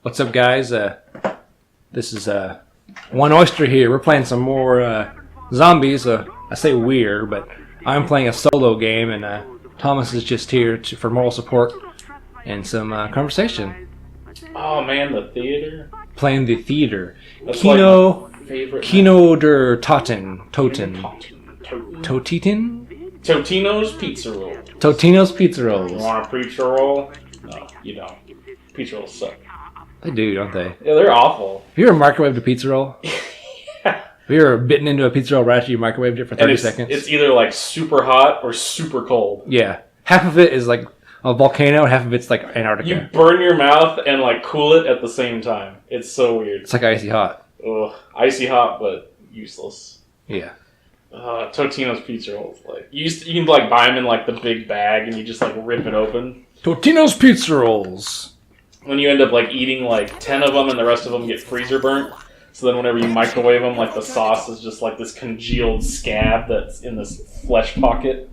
What's up, guys? This is One Oyster here. We're playing some more zombies. I say we're, but I'm playing a solo game, and Thomas is just here for moral support and some conversation. Oh man, the theater. Playing the theater. That's Kino, like my favorite. Kino der Toten. Totitin? Totino's Pizza Roll. Totino's Pizza Rolls. You want a pizza roll? No, you don't. Pizza rolls suck. They do, don't they? Yeah, they're awful. Have you ever microwaved a pizza roll? Yeah. Have you ever bitten into a pizza roll right after you microwaved it for 30 seconds? It's either like super hot or super cold. Yeah. Half of it is like a volcano, and half of it's like Antarctica. You burn your mouth and like cool it at the same time. It's so weird. It's like icy hot. Ugh, icy hot, but useless. Yeah. Totino's Pizza Rolls. Like you can like buy them in like the big bag, and you just like rip it open. Totino's Pizza Rolls. When you end up like eating like 10 of them, and the rest of them get freezer burnt. So then whenever you microwave them, like the sauce is just like this congealed scab that's in this flesh pocket.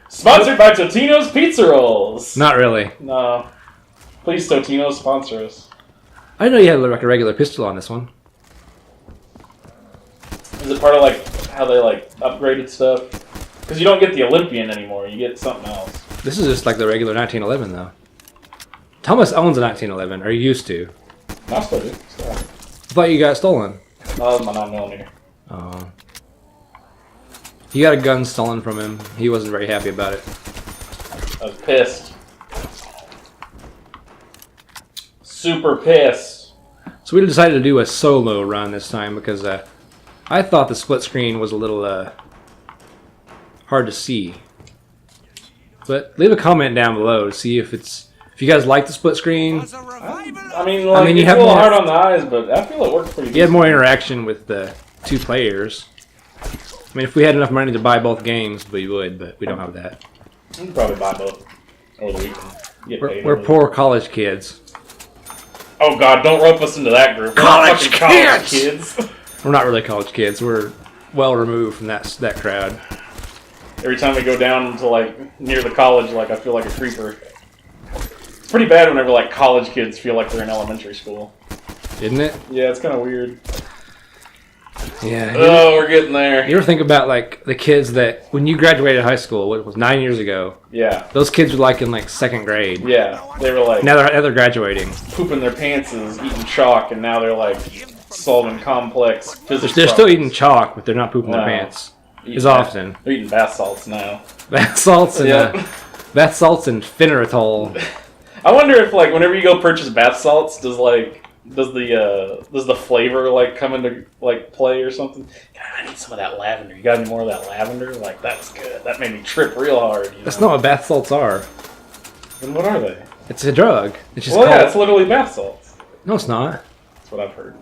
Sponsored by Totino's Pizza Rolls. Not really. No. Please, Totino, sponsor us. I know you had like a regular pistol on this one. Is it part of like how they like upgraded stuff? Because you don't get the Olympian anymore, you get something else. This is just like the regular 1911 though. Thomas owns a 1911, or he used to. I still do. I thought you got stolen. No, that was my 9mm. Oh. He got a gun stolen from him. He wasn't very happy about it. I was pissed. Super pissed. So we decided to do a solo run this time because I thought the split screen was a little hard to see. But leave a comment down below to see if you guys like the split screen. I mean, it's a little hard on the eyes, but I feel it works pretty good. You had more interaction with the two players. I mean, if we had enough money to buy both games, we would, but we don't have that. We could probably buy both over the weekend. Get paid We're poor college kids. Oh God, don't rope us into that group. We're not fucking college kids. We're not really college kids. We're well removed from that crowd. Every time we go down to like near the college, like I feel like a creeper. It's pretty bad whenever like college kids feel like they're in elementary school. Isn't it? Yeah, it's kind of weird. Yeah. Oh, we're getting there. You ever think about like the kids that when you graduated high school, what was 9 years ago? Yeah. Those kids were like in like second grade. Yeah, they were like Now they're graduating. pooping their pants and eating chalk, and now they're like solving complex physics. They're still eating chalk, but they're not pooping their pants as often. They're eating bath salts now. Bath salts and bath salts and phenyretol. I wonder if like whenever you go purchase bath salts, does the flavor like come into like play or something? God, I need some of that lavender. You got any more of that lavender? Like that's good. That made me trip real hard. That's not what bath salts are. Then what are they? It's a drug. It's just it's literally bath salts. No, it's not. That's what I've heard.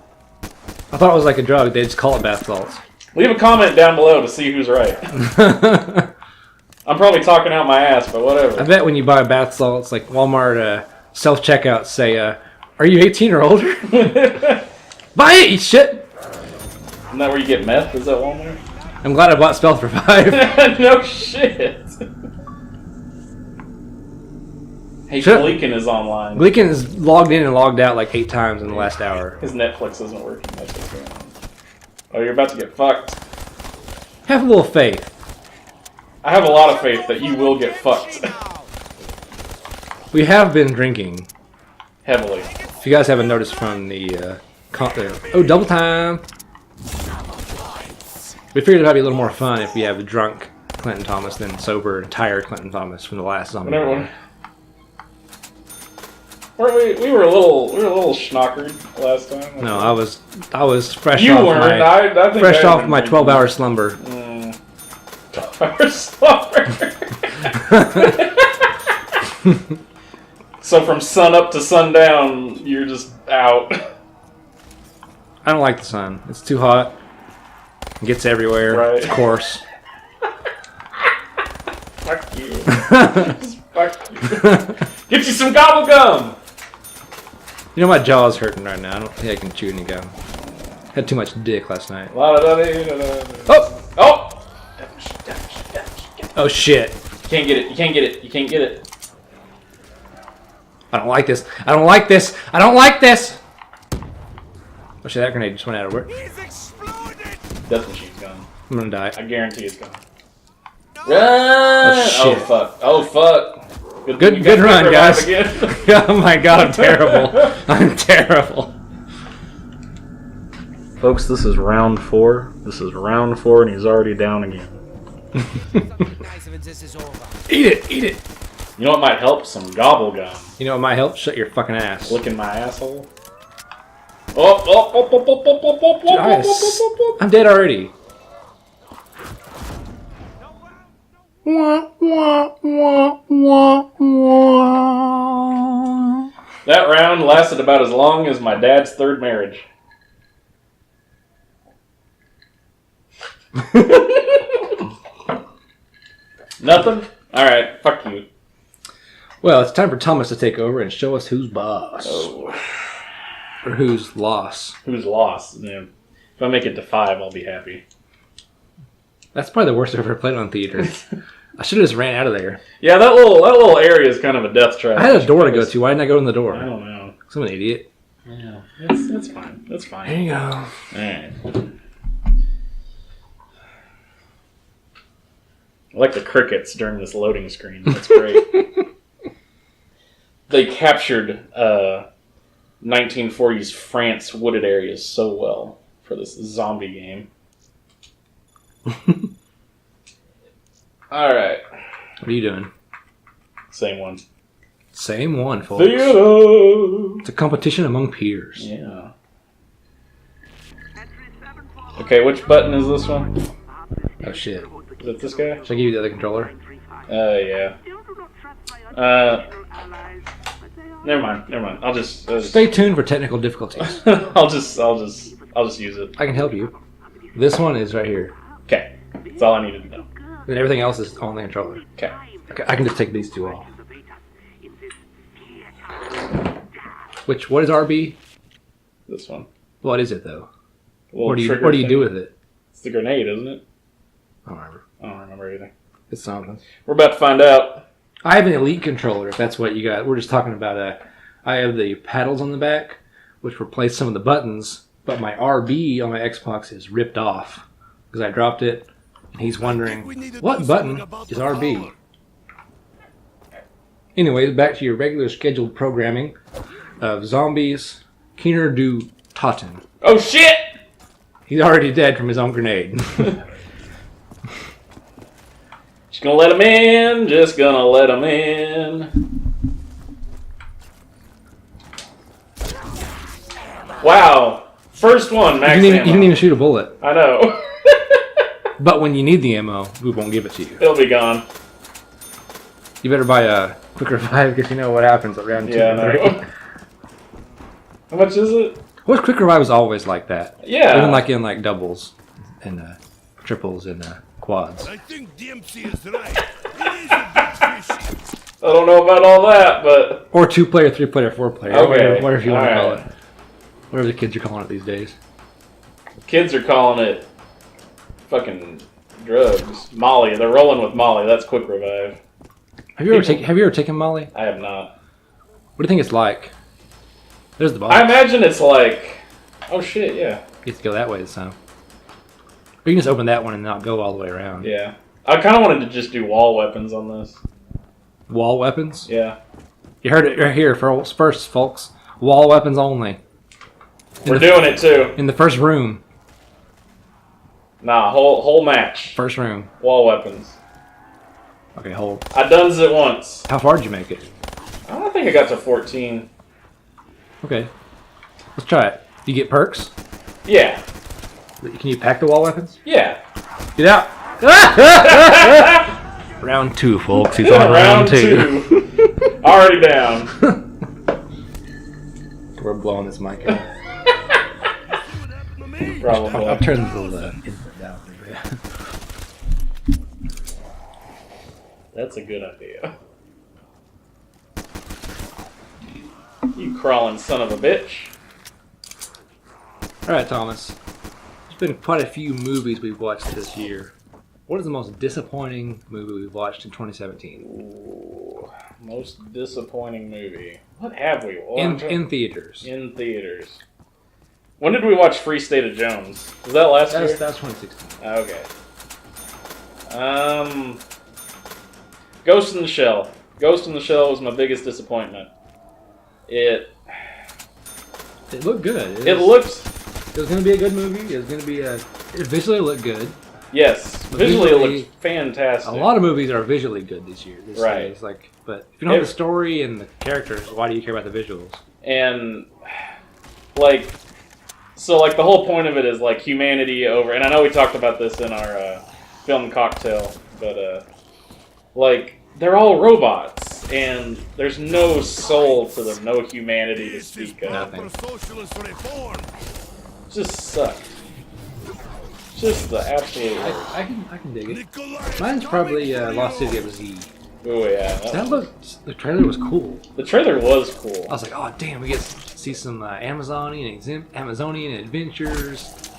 I thought it was like a drug. They just call it bath salts. Leave a comment down below to see who's right. I'm probably talking out my ass, but whatever. I bet when you buy bath salts, like Walmart self-checkouts say, are you 18 or older? Buy it, you shit! Isn't that where you get meth? Is that Walmart? I'm glad I bought Spell for 5. No shit. Hey, Gleekin is online. Gleekin is logged in and logged out like 8 times in the last hour. His Netflix isn't working. That's what's going on. Oh, you're about to get fucked. Have a little faith. I have a lot of faith that you will get fucked. We have been drinking. Heavily. If you guys haven't noticed from the... double time! We figured it might be a little more fun if we have drunk Clinton Thomas than sober, tired Clinton Thomas from the last zombie. We were a little schnockered last time. No, I was fresh you off weren't. my fresh off my 12-hour slumber. 12-hour slumber. So from sun up to sundown, you're just out. I don't like the sun. It's too hot. It gets everywhere. Right. It's coarse. Fuck you. Just fuck you. Get you some gobble gum. You know my jaw's hurting right now. I don't think I can chew any gum. Had too much dick last night. Oh! Oh! Oh shit. You can't get it. You can't get it. You can't get it. I don't like this. I don't like this. I don't like this. Oh shit, that grenade just went out of work. Death machine's gone. I'm gonna die. I guarantee it's gone. Run! Oh fuck. Oh fuck. Good run, guys. Oh my god, I'm terrible. I'm terrible. Folks, this is round 4. This is round 4 and he's already down again. Eat it, eat it. You know what might help? Some gobble gum. You know what might help? Shut your fucking ass. Licking my asshole. Oh. I'm dead already. That round lasted about as long as my dad's 3rd marriage. Nothing? Alright, fuck you. Well, it's time for Thomas to take over and show us who's boss. Oh. Or who's lost. Who's lost? Yeah. If I make it to 5, I'll be happy. That's probably the worst I've ever played on theater. I should have just ran out of there. Yeah, that little area is kind of a death trap. I had a door to go to. Why didn't I go in the door? I don't know. I'm an idiot. Yeah, that's fine. That's fine. There you go. Alright. I like the crickets during this loading screen. That's great. They captured 1940s France wooded areas so well for this zombie game. Alright. What are you doing? Same one. Same one, folks. Theater! It's a competition among peers. Yeah. Okay, which button is this one? Oh, shit. Is it this guy? Should I give you the other controller? Yeah. Never mind. I'll just Stay tuned for technical difficulties. I'll just use it. I can help you. This one is right here. Okay. That's all I needed to know. And everything else is on the controller. Okay. I can just take these two off. What is RB? This one. What is it, though? What do you do with it? It's the grenade, isn't it? I don't remember. I don't remember anything. It's something. We're about to find out. I have an Elite controller, if that's what you got. We're just talking about I have the paddles on the back, which replace some of the buttons, but my RB on my Xbox is ripped off because I dropped it, and he's wondering, what button is RB? Anyways, back to your regular scheduled programming of zombies. Keener du Totten. Oh shit! He's already dead from his own grenade. Just gonna let him in. Just gonna let him in. Wow. First one, max you ammo. didn't even shoot a bullet. I know. But when you need the ammo, we won't give it to you. It'll be gone. You better buy a quick revive because you know what happens at round 2 and 3. How much is it? Well, quick revive is always like that. Yeah. Even like in like doubles and triples and quads. I think DMC is right. It is a bit fishy. I don't know about all that, but... Or 2-player, 3-player, 4-player. Okay. Whatever you want to call Alright. it. Whatever the kids are calling it these days. Kids are calling it fucking drugs. Molly. They're rolling with Molly. That's quick revive. Have you ever taken Molly? I have not. What do you think it's like? There's the box. I imagine it's like... Oh shit, yeah. You have to go that way this time. Or you can just open that one and not go all the way around. Yeah. I kind of wanted to just do wall weapons on this. Wall weapons? Yeah. You heard it right here first, folks. Wall weapons only. We're doing it too. In the first room. Nah, whole match. First room. Wall weapons. Okay, hold. I done it once. How far did you make it? I don't think I got to 14. Okay. Let's try it. You get perks? Yeah. Can you pack the wall weapons? Yeah. Get out! Round 2, folks. He's on round 2. Already down. We're blowing this mic out. Probably. I'll turn the input down. That's a good idea. You crawling son of a bitch. Alright, Thomas. There's been quite a few movies we've watched this year. What is the most disappointing movie we've watched in 2017? Ooh. Most disappointing movie. What have we watched? In theaters. In theaters. When did we watch Free State of Jones? Was that last year? That's 2016. Okay. Ghost in the Shell. Ghost in the Shell was my biggest disappointment. It looked good. It looked... It was going to be a good movie. It was going to be it visually looked good. Yes. Visually it looked fantastic. A lot of movies are visually good this year. Right. It's like, but if you don't have the story and the characters, why do you care about the visuals? And, like... So, like, the whole point of it is, like, humanity over... And I know we talked about this in our film cocktail, but, like, they're all robots, and there's no soul to them, no humanity to speak of. Nothing. Just sucked. Just the absolute worst. I can dig it. Mine's probably Lost City of Z. Oh, yeah. The trailer was cool. The trailer was cool. I was like, oh, damn, we get to see some Amazonian adventures,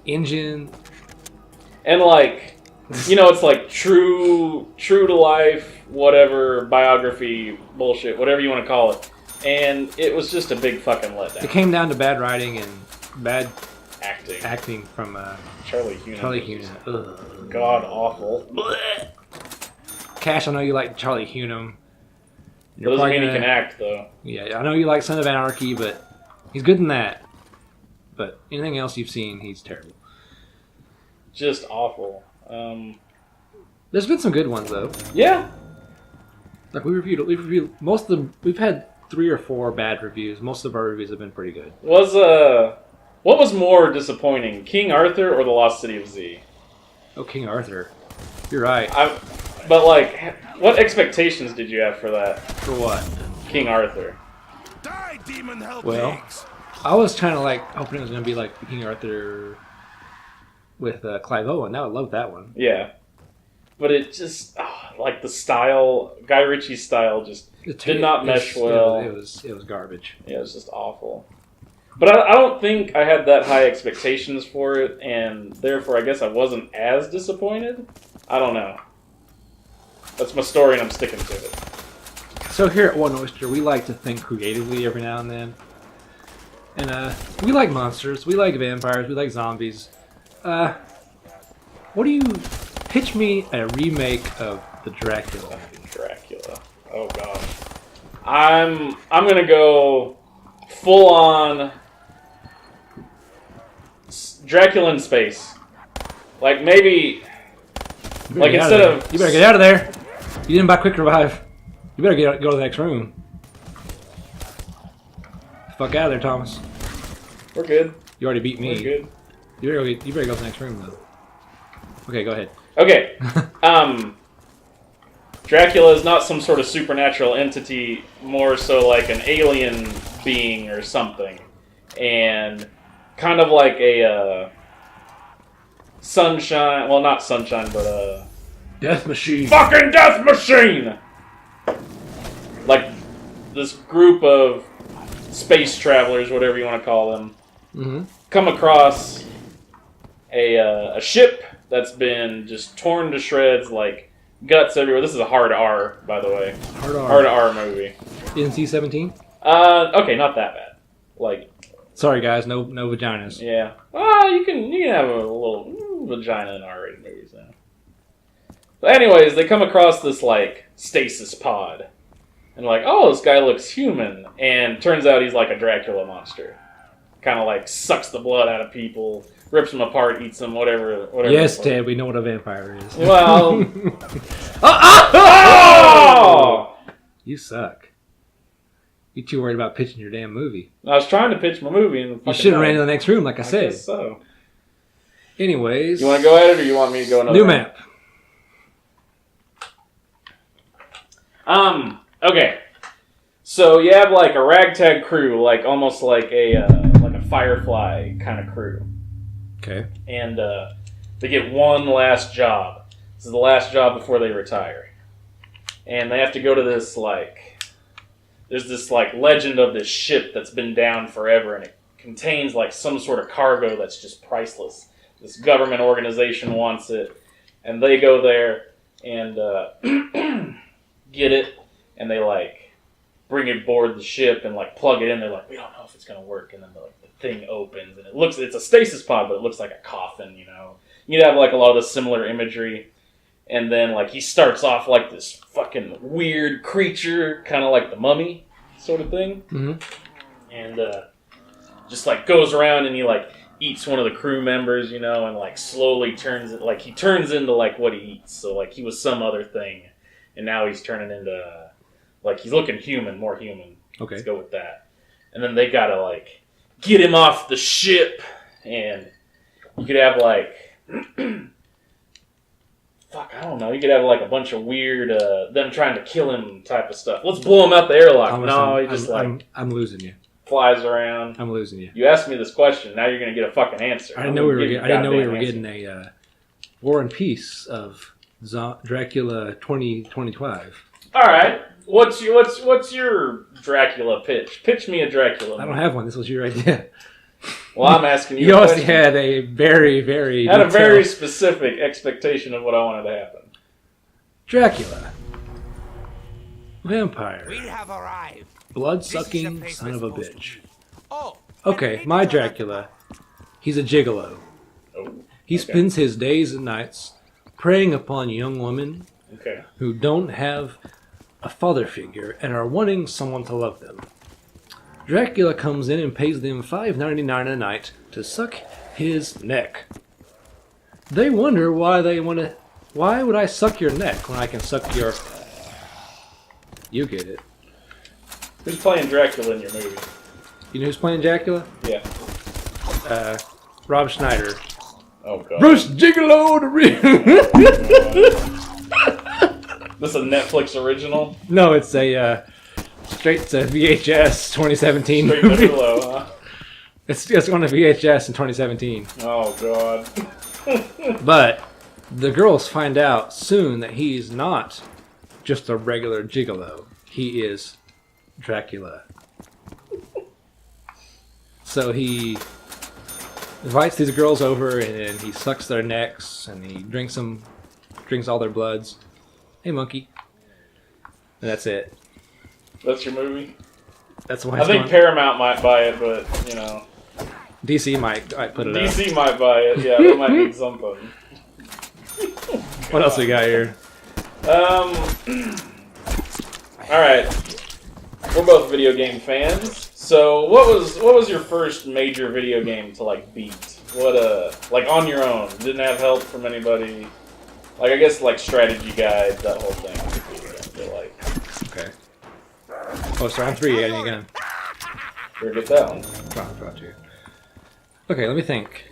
engine. And, like, it's like true to life, whatever, biography, bullshit, whatever you want to call it. And it was just a big fucking letdown. It came down to bad writing and bad acting from Charlie Hunnam. Ugh. God awful. Cash, I know you like Charlie Hunnam. That doesn't mean he can act, though. Yeah, I know you like Son of Anarchy, but he's good in that. But anything else you've seen, he's terrible. Just awful. There's been some good ones though. Yeah. Like we reviewed most of them. We've had 3 or 4 bad reviews. Most of our reviews have been pretty good. What was more disappointing, King Arthur or The Lost City of Z? Oh, King Arthur. You're right. But like, what expectations did you have for that? For what? King Arthur. Die, demon hell Well, pigs. I was kind of like hoping it was going to be like King Arthur with Clive Owen. I would love that one. Yeah. But it just, like the style, Guy Ritchie's style just did not mesh well. It was garbage. Yeah, it was just awful. But I don't think I had that high expectations for it, and therefore I guess I wasn't as disappointed. I don't know. That's my story, and I'm sticking to it. So here at One Oyster, we like to think creatively every now and then. And we like monsters, we like vampires, we like zombies. What do you... Pitch me a remake of the Dracula. Dracula. Oh gosh. I'm gonna go full on Dracula in space. Like maybe, like instead of you better get out of there. You didn't buy Quick Revive. You better go to the next room. Fuck out of there, Thomas. We're good. You already beat me. We're good. You better go to the next room though. Okay, go ahead. Okay. Dracula is not some sort of supernatural entity, more so like an alien being or something. And kind of like a sunshine, well not sunshine, but Death Machine. fucking death machine! Like this group of space travelers, whatever you want to call them, come across a ship that's been just torn to shreds, like guts everywhere. This is a hard R, by the way. Hard R movie. NC-17? Okay, not that bad. Like, sorry guys, no vaginas. yeah. Well, you can have a little vagina in R-rated movies now. But anyways, they come across this like stasis pod, and like, oh, this guy looks human, and turns out he's like a Dracula monster. Kind of like sucks the blood out of people, rips them apart, eats them, whatever. Yes, Ted, we know what a vampire is. Well, oh! You suck. You too worried about pitching your damn movie. I was trying to pitch my movie, and you should have ran to the next room, like I said. Guess so. Anyways, you want to go at it, or you want me to go another? New map. Okay. So you have like a ragtag crew, like almost like a Firefly kind of crew. Okay. And they get one last job. This is the last job before they retire. And they have to go to this like, there's this like legend of this ship that's been down forever, and it contains like some sort of cargo that's just priceless. This government organization wants it, and they go there, and get it, and they like bring it aboard the ship and like plug it in. They're like, we don't know if it's gonna work, and then the thing opens and it's a stasis pod, but it looks like a coffin. You know, you'd have like a lot of the similar imagery, and then like he starts off like this fucking weird creature, kind of like the Mummy sort of thing, and just like goes around and he like eats one of the crew members, you know, and like slowly turns it, like he turns into like what he eats. So like he was some other thing, and now he's turning into like he's looking human, more human. Okay, let's go with that. And then they gotta like get him off the ship, and you could have like fuck, I don't know. You could have like a bunch of weird them trying to kill him type of stuff. Let's blow him out the airlock. No, he just I'm losing you. Flies around. I'm losing you. You asked me this question. Now you're going to get a fucking answer. I didn't know we were getting a War and Peace of Dracula 2025. All right. What's your Dracula pitch? Pitch me a Dracula movie. I don't have one. This was your idea. Well, I'm asking you. You obviously had a very had a very specific expectation of what I wanted to happen. Dracula, vampire. We have arrived. Blood-sucking son of a bitch. Oh. Okay, my Dracula. He's a gigolo. Oh, he spends his days and nights preying upon young women who don't have a father figure and are wanting someone to love them. Dracula comes in and pays them $5.99 a night to suck his neck. They wonder why would I suck your neck when I can suck your... You get it. Who's playing Dracula in your movie? You know who's playing Dracula? Yeah. Rob Schneider. Oh, God. Bruce Gigolo to This is a Netflix original? No, it's a straight to VHS 2017 Straight movie. to below, huh? It's going to VHS in 2017. Oh, God. But the girls find out soon that he's not just a regular gigolo. He is Dracula. So he invites these girls over and he sucks their necks and he drinks all their bloods. Hey, monkey. And that's it. That's your movie? That's why I think Paramount might buy it, but, you know. DC might put it DC might buy it. Yeah, that might need something. What else we got here? Alright. We're both video game fans. So what was your first major video game to like beat? Like on your own? Didn't have help from anybody? Like I guess like strategy guide, that whole thing. I feel like. Okay. Oh, so round 3 again. Better get that one. Round 2. Okay, let me think.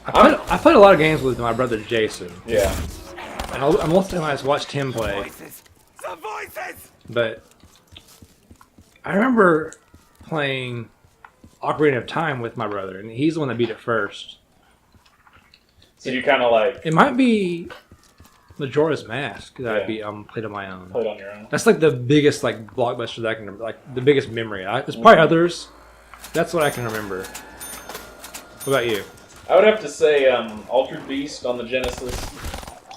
I played a lot of games with my brother Jason. Yeah. And most of the time I just watched him play. But I remember playing Ocarina of Time with my brother, and he's the one that beat it first. So you kind of like... It might be Majora's Mask that I played on my own. Played on your own. That's like the biggest like blockbuster that I can remember, like the biggest memory. There's probably others. That's what I can remember. What about you? I would have to say Altered Beast on the Genesis.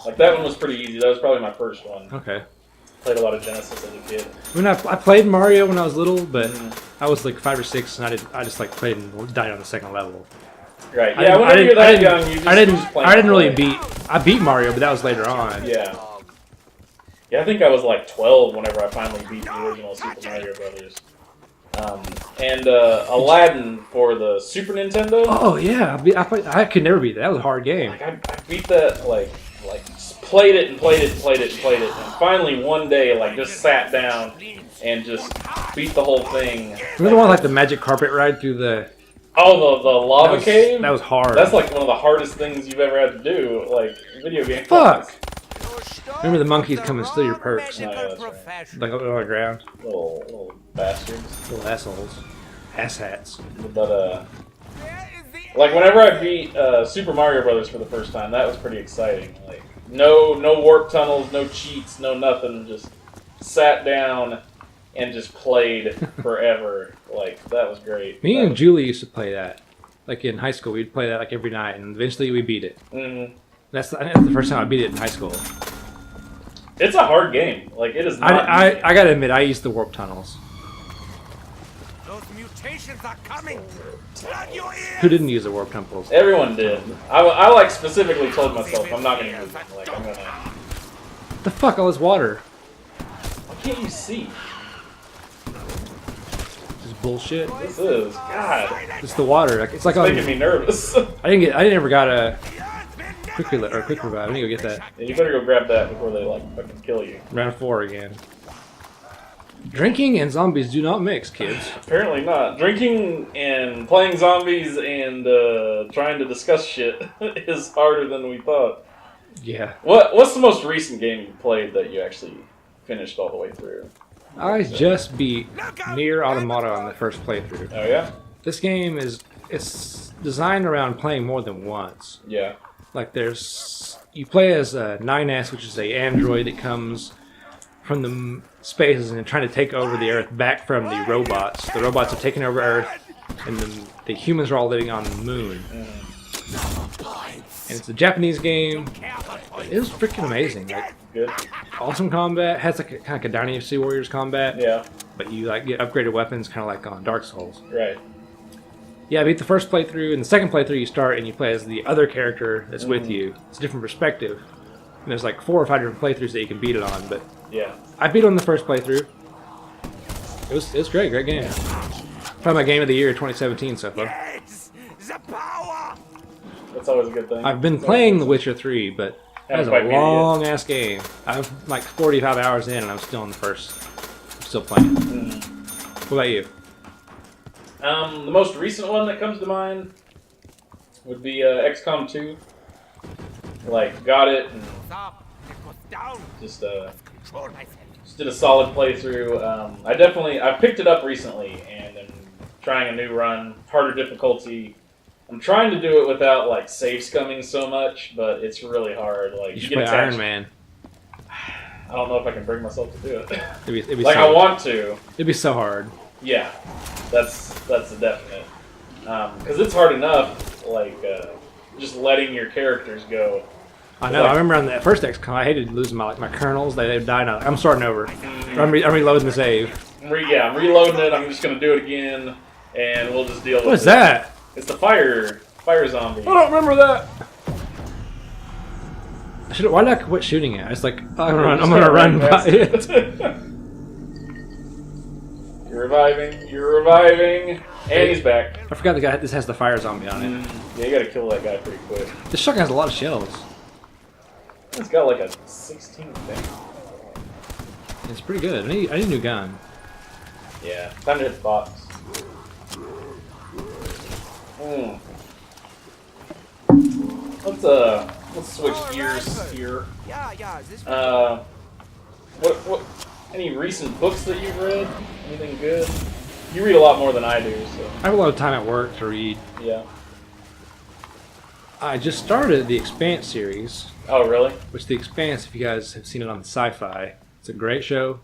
Like that one was pretty easy. That was probably my first one. Okay. Played a lot of Genesis as a kid. I mean, I played Mario when I was little, but I was like 5 or 6, and I just like played and died on the second level. Right. Yeah. Whenever you're that young, you just I didn't really beat. I beat Mario, but that was later on. Yeah. Yeah, I think I was like 12 whenever I finally beat the original Super Mario Brothers. And Aladdin for the Super Nintendo. Oh yeah, I could never beat that. That was a hard game. Like I beat that like played it, and finally one day like just sat down and just beat the whole thing. Remember the one like the magic carpet ride through the... Oh, the lava cave? That was hard. That's like one of the hardest things you've ever had to do, like video game. Fuck! Remember the monkeys come and steal your perks. Oh, yeah, that's right. Like on the ground. Little bastards. Little assholes. Asshats. But, like whenever I beat Super Mario Brothers for the first time, that was pretty exciting. Like, no warp tunnels, no cheats, no nothing. Just sat down and just played forever. Like, that was great. Me and Julie used to play that. Like in high school, we'd play that like every night, and eventually we beat it. Mm-hmm. That's the first time I beat it in high school. It's a hard game. Like, it is not easy. I gotta admit, I used the warp tunnels. Those mutations are coming. Plug your ears. Who didn't use the warp tunnels? Everyone did. I like specifically told myself I'm not gonna use them. Like, I'm gonna. What the fuck? All this water. Why can't you see? This is bullshit. This is God. It's the water. Like, it's like It's on. making me nervous. I never got a quick revive. I need to go get that. And you better go grab that before they like fucking kill you. Round 4 again. Drinking and zombies do not mix, kids. Apparently not. Drinking and playing zombies and trying to discuss shit is harder than we thought. Yeah. What's the most recent game you played that you actually finished all the way through? I just beat Nier Automata on the first playthrough. Oh yeah? This game it's designed around playing more than once. Yeah. Like you play as 9S, which is a android that comes from the spaces and trying to take over the Earth back from the robots. The robots have taken over Earth, and the humans are all living on the moon. And it's a Japanese game. It was freaking amazing. Like, Good. awesome combat. Has like kind of like a Dynasty Warriors combat. Yeah. But you like get upgraded weapons, kind of like on Dark Souls. Right. Yeah, I beat the first playthrough, and the second playthrough you start and you play as the other character that's with you. It's a different perspective. And there's like 4 or 5 different playthroughs that you can beat it on, but Yeah. I beat it on the first playthrough. It was great game. Probably my game of the year 2017 so far. It's the power. That's always a good thing. I've been playing The Witcher 3, but that's a Haven't quite beat it yet. long ass game. I'm like 45 hours in and I'm still in the first. I'm still playing. What about you? The most recent one that comes to mind would be XCOM 2. Like, got it and Stop. It goes down. just Control myself. did a solid playthrough. I picked it up recently and am trying a new run, harder difficulty. I'm trying to do it without like save scumming so much, but it's really hard. Like You should get play attached. Iron Man. I don't know if I can bring myself to do it. It'd be Like so, I want to. It'd be so hard. Yeah, that's a definite. Because it's hard enough, like just letting your characters go. I know. Like- I remember on that first XCOM, I hated losing my kernels. They died. I'm starting over. I'm reloading the save. I'm reloading it. I'm just gonna do it again, and we'll just deal with it. What is that? It's the fire zombie. I don't remember that. Why did I quit shooting it? I was like, I'm gonna run by it. You're reviving, and he's back. I forgot the guy. This has the fire zombie on it. Yeah, you gotta kill that guy pretty quick. This shotgun has a lot of shells. It's got like a 16 thing. It's pretty good. I need a new gun. Yeah, time to hit the box. Let's switch gears here. Yeah. This What? Any recent books that you've read? Anything good? You read a lot more than I do, so I have a lot of time at work to read. yeah. I just started the Expanse series, Oh, really? which the Expanse, if you guys have seen it on Sci-Fi, it's a great show.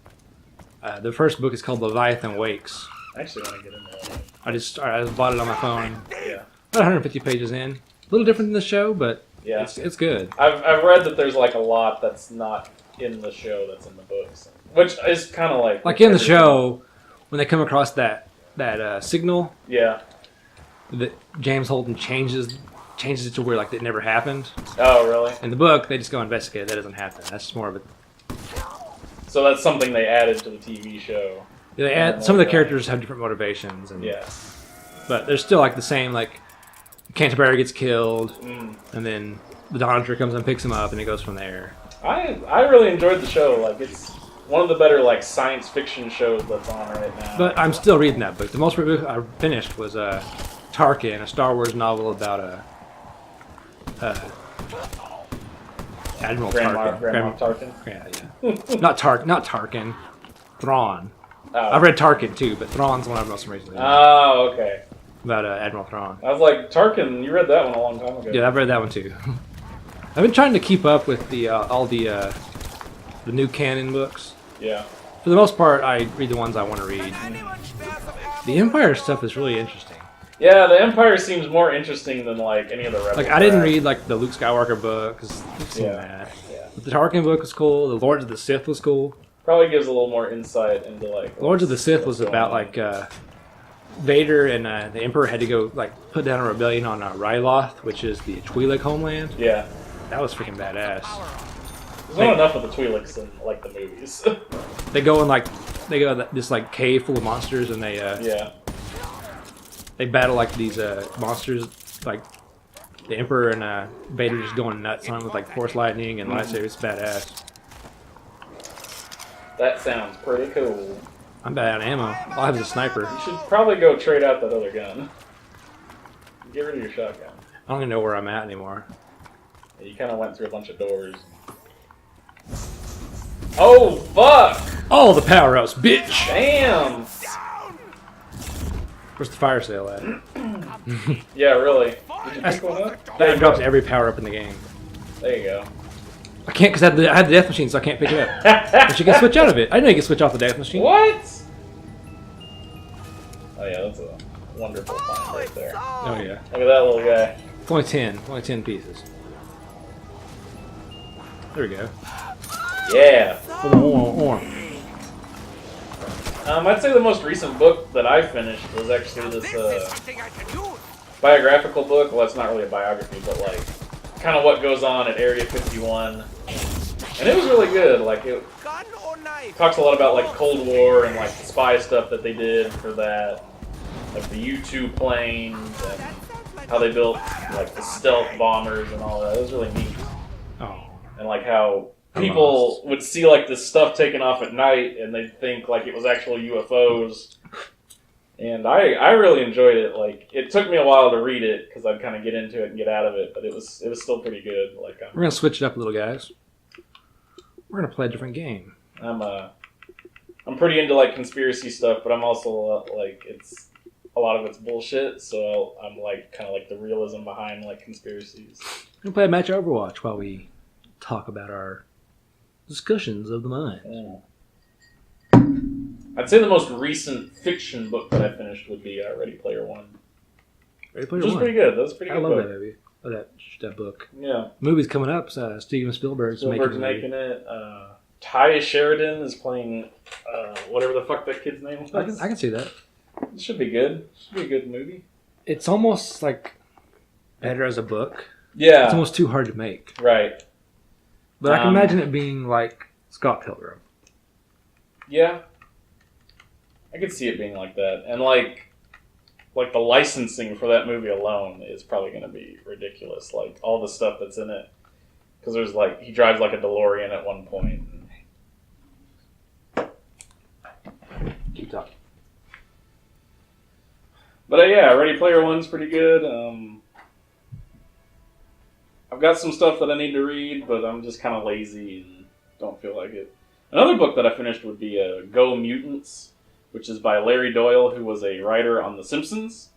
The first book is called Leviathan Wakes. I actually want to get into that. I just bought it on my phone. Yeah. About 150 pages in. A little different than the show, but Yeah. it's good. I've read that there's like a lot that's not in the show that's in the books, which is kind of like In the show, when they come across that signal, Yeah. that James Holden changes it to where like it never happened. Oh, really? In the book, they just go investigate. That doesn't happen. That's just more of a. So that's something they added to the TV show. They add some of the characters have different motivations, and Yeah. but they're still like the same. Like Canterbury gets killed, and then the Donner comes and picks him up, and it goes from there. I really enjoyed the show. Like it's one of the better like science fiction shows that's on right now. But I'm still reading that book. The most book I finished was Tarkin, a Star Wars novel about Admiral Grandma Tarkin. Tarkin. Yeah. not Tarkin. Thrawn. Oh. I've read Tarkin too, but Thrawn's the one I've most recently read. Oh, okay. About Admiral Thrawn. I was like, Tarkin, you read that one a long time ago. Yeah, I've read that one too. I've been trying to keep up with the all the new canon books. Yeah. For the most part, I read the ones I want to read. The Empire stuff is really interesting. Yeah, the Empire seems more interesting than like any of the Rebels. Like I didn't read like the Luke Skywalker book because Luke's Yeah. mad. Yeah. But the Tarkin book was cool. The Lords of the Sith was cool. Probably gives a little more insight into like. Lords of the Sith was what's about going like Vader and the Emperor had to go like put down a rebellion on Ryloth, which is the Twi'lek homeland. Yeah. That was freaking badass. There's not enough of the Twi'leks in like the movies. They go in like this like cave full of monsters, and they yeah. they battle like these monsters, like the Emperor and Vader just going nuts on them with like force lightning and lightsabers. It's badass. That sounds pretty cool. I'm bad on ammo. All I have is a sniper. You should probably go trade out that other gun. Get rid of your shotgun. I don't even know where I'm at anymore. Yeah, you kind of went through a bunch of doors. Oh, fuck! Oh, the power-ups, bitch! Damn! Where's the fire sale at? Yeah, really. Did you pick one up? That drops every power-up in the game. There you go. I can't because I had the death machine, so I can't pick it up. But you can switch out of it. I didn't know you could switch off the death machine. What? Oh yeah, that's a wonderful find right there. Oh yeah. Look at that little guy. It's only 10. Only 10 pieces. There we go. Yeah. More. I'd say the most recent book that I finished was actually This is this something I can use. biographical book. Well, it's not really a biography, but like kind of what goes on at Area 51. And it was really good. Like it Gun or knife? talks a lot about like Cold War and like the spy stuff that they did for that, like the U-2 planes and how they built like the stealth bombers and all that. It was really neat. Oh. And like how people would see like this stuff taken off at night and they'd think like it was actual UFOs. And I really enjoyed it. Like it took me a while to read it because I'd kind of get into it and get out of it, but it was still pretty good. Like We're gonna switch it up a little, guys. We're gonna play a different game. I'm pretty into like conspiracy stuff, but I'm also like a lot of it's bullshit. So I'm like kind of like the realism behind like conspiracies. We're gonna play a match of Overwatch while we talk about our discussions of the mind. Yeah. I'd say the most recent fiction book that I finished would be Ready Player One. Ready Player Which was One. pretty good. That was a pretty I good love book. that movie. Oh, that book. Yeah. Movie's coming up. Steven Spielberg's Making it. Ty Sheridan is playing whatever the fuck that kid's name was. I can see that. It should be good. It should be a good movie. It's almost like better as a book. Yeah. It's almost too hard to make. Right. But I can imagine it being like Scott Pilgrim. Yeah. I could see it being like that. And like the licensing for that movie alone is probably going to be ridiculous. Like all the stuff that's in it. Because there's like, he drives like a DeLorean at one point. Keep talking. But yeah, Ready Player One's pretty good. I've got some stuff that I need to read, but I'm just kind of lazy and don't feel like it. Another book that I finished would be Go Mutants, which is by Larry Doyle, who was a writer on The Simpsons.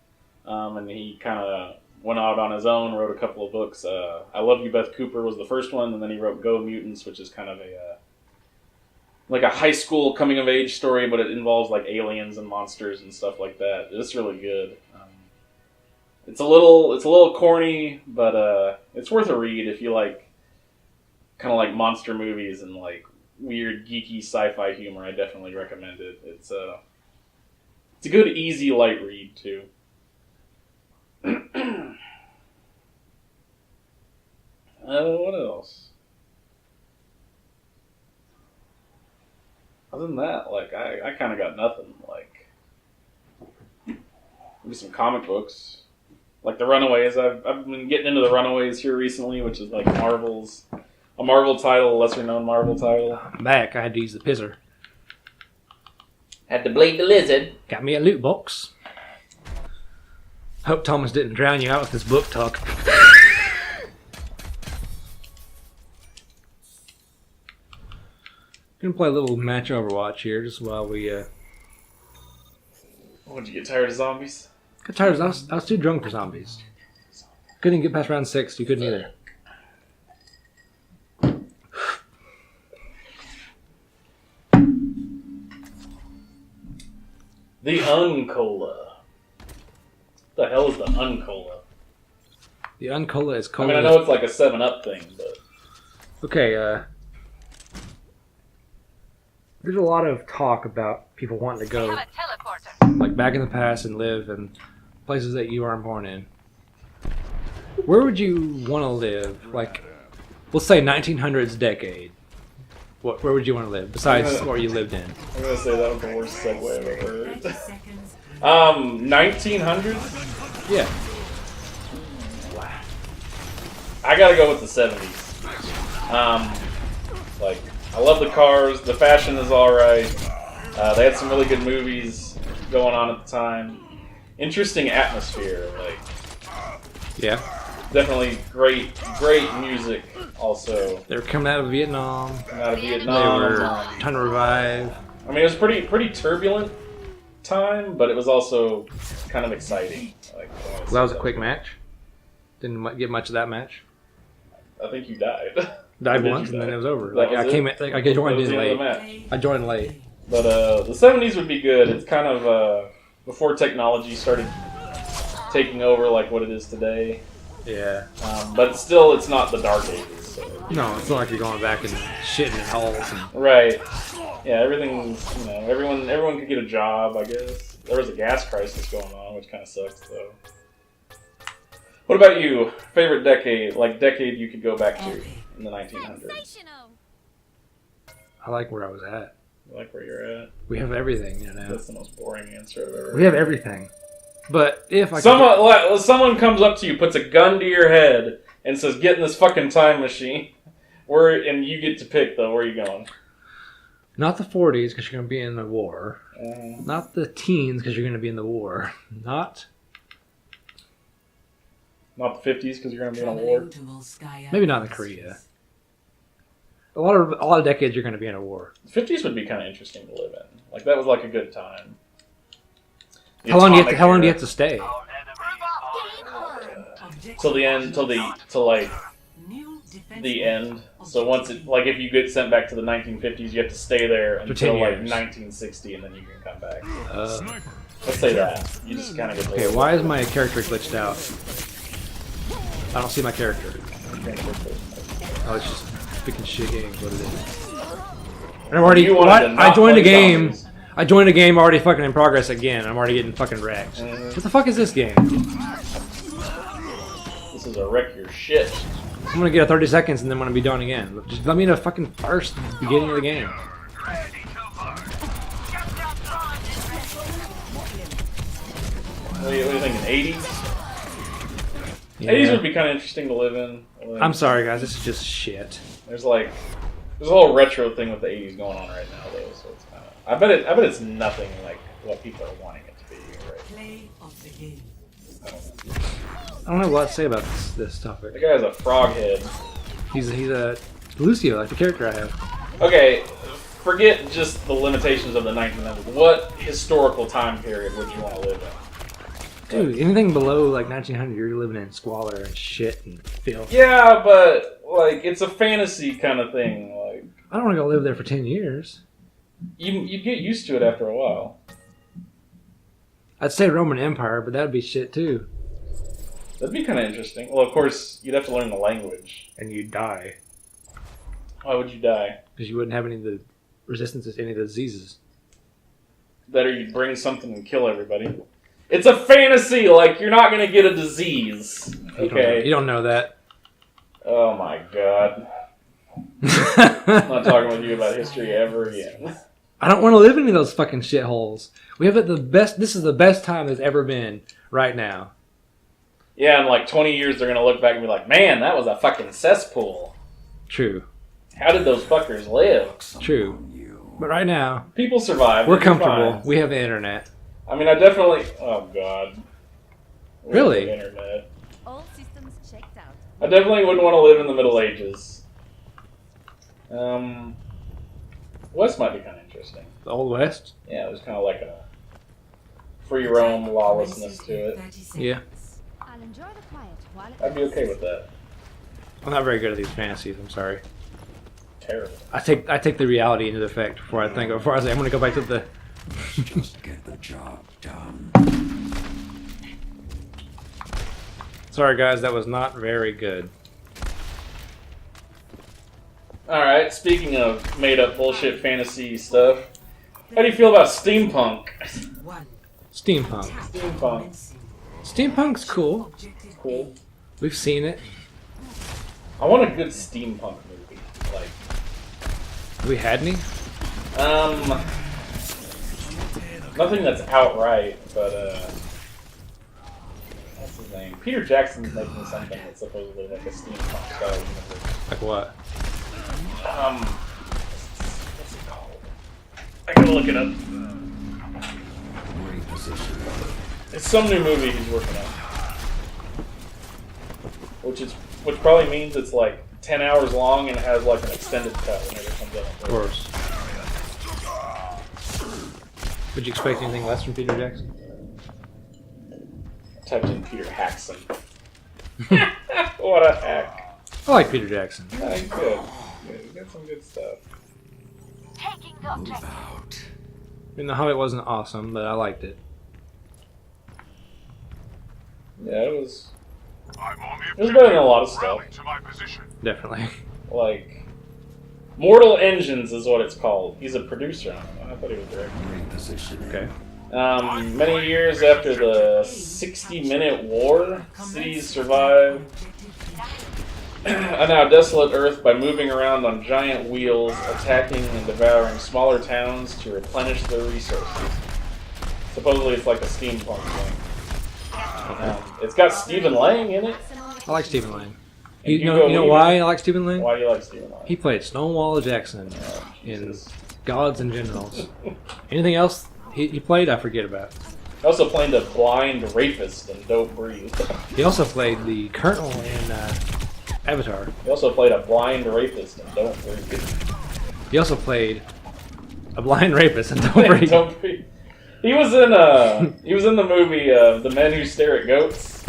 And he kind of went out on his own, wrote a couple of books. I Love You, Beth Cooper was the first one, and then he wrote Go Mutants, which is kind of like a high school coming of age story, but it involves like aliens and monsters and stuff like that. It's really good. It's a little corny, but it's worth a read if you like kind of like monster movies and like weird geeky sci-fi humor. I definitely recommend it. It's a good easy light read too. What else? Other than that, like I kind of got nothing. Like maybe some comic books, like the Runaways. I've been getting into the Runaways here recently, which is like a Marvel title, lesser known Marvel title. I'm back. I had to use the pisser. Had to bleed the lizard. Got me a loot box. Hope Thomas didn't drown you out with his book talk. Gonna play a little match Overwatch here, just while we. Oh, did you get tired of zombies? Got tired. I was too drunk for zombies. Couldn't get past round 6. You couldn't either. The Uncola. What the hell is the Uncola? The Uncola is I cola. mean, I know it's like a 7-Up thing, but Okay, There's a lot of talk about people wanting to We go have a teleporter. like back in the past and live in places that you aren't born in. Where would you want to live? Like, let's say 1900s decade. Where would you want to live besides where you lived in? I'm gonna say that was the worst segue I've ever 30 heard. seconds. 1900s? Yeah. I gotta go with the 70s. Like, I love the cars, the fashion is alright. They had some really good movies going on at the time. Interesting atmosphere, like, Yeah. definitely great music also. They were coming out of Vietnam. Coming out of They Vietnam. were trying to revive. I mean, it was pretty turbulent time, but it was also kind of exciting. Like, Well, that was a quick match. Didn't get much of that match. I think you died. Died Did once you and then die? it was over. That Like was I it? came, I joined That was in the end of the late. match. I joined late. But the 70s would be good. It's kind of before technology started taking over like what it is today. Yeah. But still, it's not the dark ages. So. No, it's not like you're going back and shitting in holes. And... Right. Yeah, everything's, everyone could get a job, I guess. There was a gas crisis going on, which kind of sucks, though. What about you? Favorite decade you could go back to in the 1900s? I like where I was at. I like where you're at. We have everything, you know. That's the most boring answer I've ever We have everything. But if I Someone comes up to you, puts a gun to your head, and says, "Get in this fucking time machine." And you get to pick, though. Where are you going? not the 40s because you're going to be in the war. Uh, Not the teens because you're going to be in the war. Not Not the 50s because you're going to be in a war. Traveling to Volskaya maybe not in Korea. A lot of decades you're going to be in a war. The 50s would be kind of interesting to live in. Like that was like a good time. The How long do you atomic have era. to stay? Till the end, till like New defense the end. So once it, like if you get sent back to the 1950s, you have to stay there For until 10 like years. 1960, and then you can come back. Uh, Let's say that. You just kind of get. okay, why is my character glitched out? I don't see my character. Oh, it's just freaking shit game. What it is. And I'm already. You wanted What? to I not joined a play game. zombies. I joined a game already fucking in progress again. I'm already getting fucking wrecked. Mhm. What the fuck is this game? This is a wreck your shit. I'm gonna get a 30 seconds and then I'm gonna be done again. Just let me know fucking first beginning of the game. What are you thinking? 80s? Yeah. 80s would be kind of interesting to live in. Like, I'm sorry guys, this is just shit. There's a whole retro thing with the 80s going on right now, though. So it's kind of. I bet it's nothing like what people are wanting it to be. Right? play of the game. I don't know. I don't know what to say about this The topic. guy has a frog head. He's a Lucio, like the character I have. Okay, forget just the limitations of the 1900s. What historical time period would you want to live in? Dude, anything below like 1900, you're living in squalor and shit and filth. Yeah, but like it's a fantasy kind of thing. Like I don't want to go live there for 10 years. you get used to it after a while. I'd say Roman Empire, but that'd be shit too. That'd be kind of interesting. Well, of course, you'd have to learn the language. And you'd die. Why would you die? Because you wouldn't have any of the resistance to any of the diseases. Better you'd bring something and kill everybody. It's a fantasy. Like you're not gonna get a disease. Okay. You don't know that. Oh my god. I'm not talking with you about history ever again. I don't want to live in any of those fucking shitholes. We have it the best. This is the best time there's ever been right now. Yeah, in like 20 years, they're gonna look back and be like, "Man, that was a fucking cesspool. True. How did those fuckers live?" True. But right now, People survived. we're They're comfortable. fine. We have the internet. I mean, I definitely. Oh god. We have Really? the internet. All systems checked out. I definitely wouldn't want to live in the Middle Ages. West might be kind of interesting. The Old West? Yeah, there's kind of like a free roam lawlessness to it. 30 seconds. Yeah. I'll enjoy the quiet while it I'd be okay with that. I'm not very good at these fantasies. I'm sorry. Terrible. I take the reality into effect before I say I'm going to go back to the. Just get the job done. Sorry guys, that was not very good. Alright, speaking of made-up bullshit fantasy stuff, how do you feel about steampunk? One. Steampunk. Steampunk. Steampunk's cool. Objective Cool. We've seen it. I want a good steampunk movie. Like, Have we had any? nothing that's outright, but, what's his name? Peter Jackson's making something that's supposedly like a steampunk style universe. Like what? What's it called? I gotta look it up. It's some new movie he's working on. Which probably means it's like 10 hours long and has like an extended cut whenever it comes out. Of course. Would you expect anything less from Peter Jackson? I typed in Peter Jackson. What a hack. I like Peter Jackson. Yeah, he's good. Yeah, he's got some good stuff. Taking the objective. I mean, The Hobbit wasn't awesome, but I liked it. Yeah, it was better than a lot of stuff. Definitely. Like, Mortal Engines is what it's called. He's a producer on it. I thought he was directing. Okay. Many years after the 60-minute war, cities survive a now desolate Earth by moving around on giant wheels, attacking and devouring smaller towns to replenish their resources. Supposedly it's like a steampunk thing. It's got Stephen Lang in it. I like Stephen Lang. And You know why I like Stephen Lang? Why do you like Stephen Lang? He played Stonewall Jackson in Gods and Generals. Anything else he played, I forget about. He also played a blind rapist in Don't Breathe. He also played the Colonel in Avatar. He also played a blind rapist in Don't Breathe. He also played a blind rapist in Don't Breathe. Don't Breathe. He was in the movie The Men Who Stare at Goats.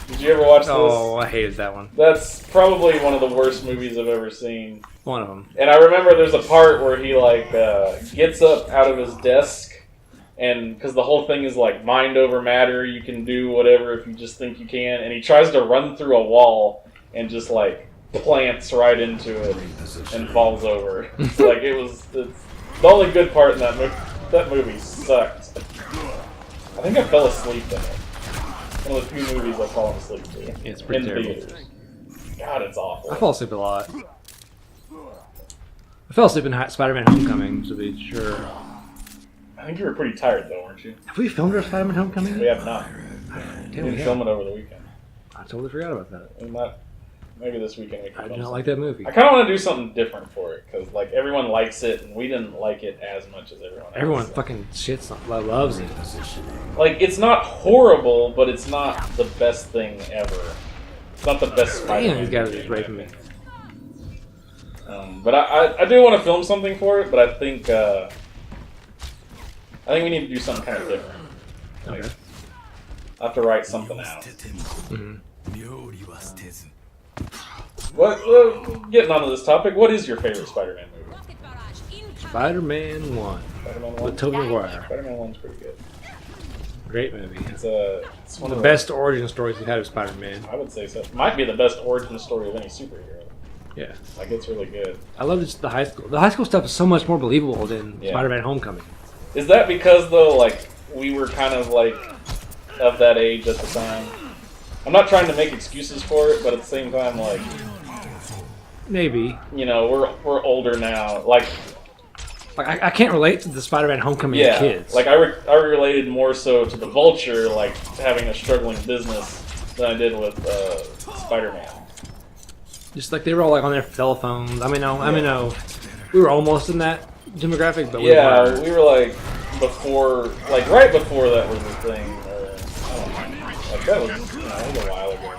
Did you ever watch this? Oh, I hated that one. That's probably one of the worst movies I've ever seen. One of them. And I remember there's a part where he like gets up out of his desk, and because the whole thing is like mind over matter, you can do whatever if you just think you can, and he tries to run through a wall and just like plants right into it and falls over. It's the only good part in that movie. That movie sucked. I think I fell asleep in it. One of the few movies I've fallen asleep to. It's pretty terrible. Theaters. God, it's awful. I fall asleep a lot. I fell asleep in Spider-Man Homecoming, to be sure. I think you were pretty tired though, weren't you? Have we filmed our Spider-Man Homecoming? We have not. Damn, We we didn't have. film it over the weekend. I totally forgot about that. We might, maybe this weekend we can I film do not something. like that movie. I kind of want to do something different for it because like everyone likes it and we didn't like it as much as everyone else. Everyone fucking shits on, loves it. Like it's not horrible, but it's not the best thing ever. It's not the best Spider-Man. Damn, these guys are movie just raping in my me. opinion. But I do want to film something for it, but I think we need to do something kind of different. Like, Okay. I have to write something out. Mhm. Getting onto this topic, what is your favorite Spider-Man movie? Spider-Man 1 Spider-Man 1? with Tobey Maguire. Spider-Man 1's pretty good. Great movie. It's one The of best origin stories we've had of Spider-Man. I would say so. It might be the best origin story of any superhero. Yeah. Like, it's really good. I love just the high school. The high school stuff is so much more believable than Yeah. Spider-Man Homecoming. Is that because, though, like, we were kind of, like, of that age at the time? I'm not trying to make excuses for it, but at the same time, like, Maybe. you know, we're older now. Like I can't relate to the Spider-Man Homecoming yeah, kids. like I related more so to the Vulture, like, having a struggling business than I did with Spider-Man. Just like they were all like on their cell phones. I mean, we were almost in that demographic, but Yeah, we were like before, like right before that was the thing. I don't know. Like that was, that was a while ago.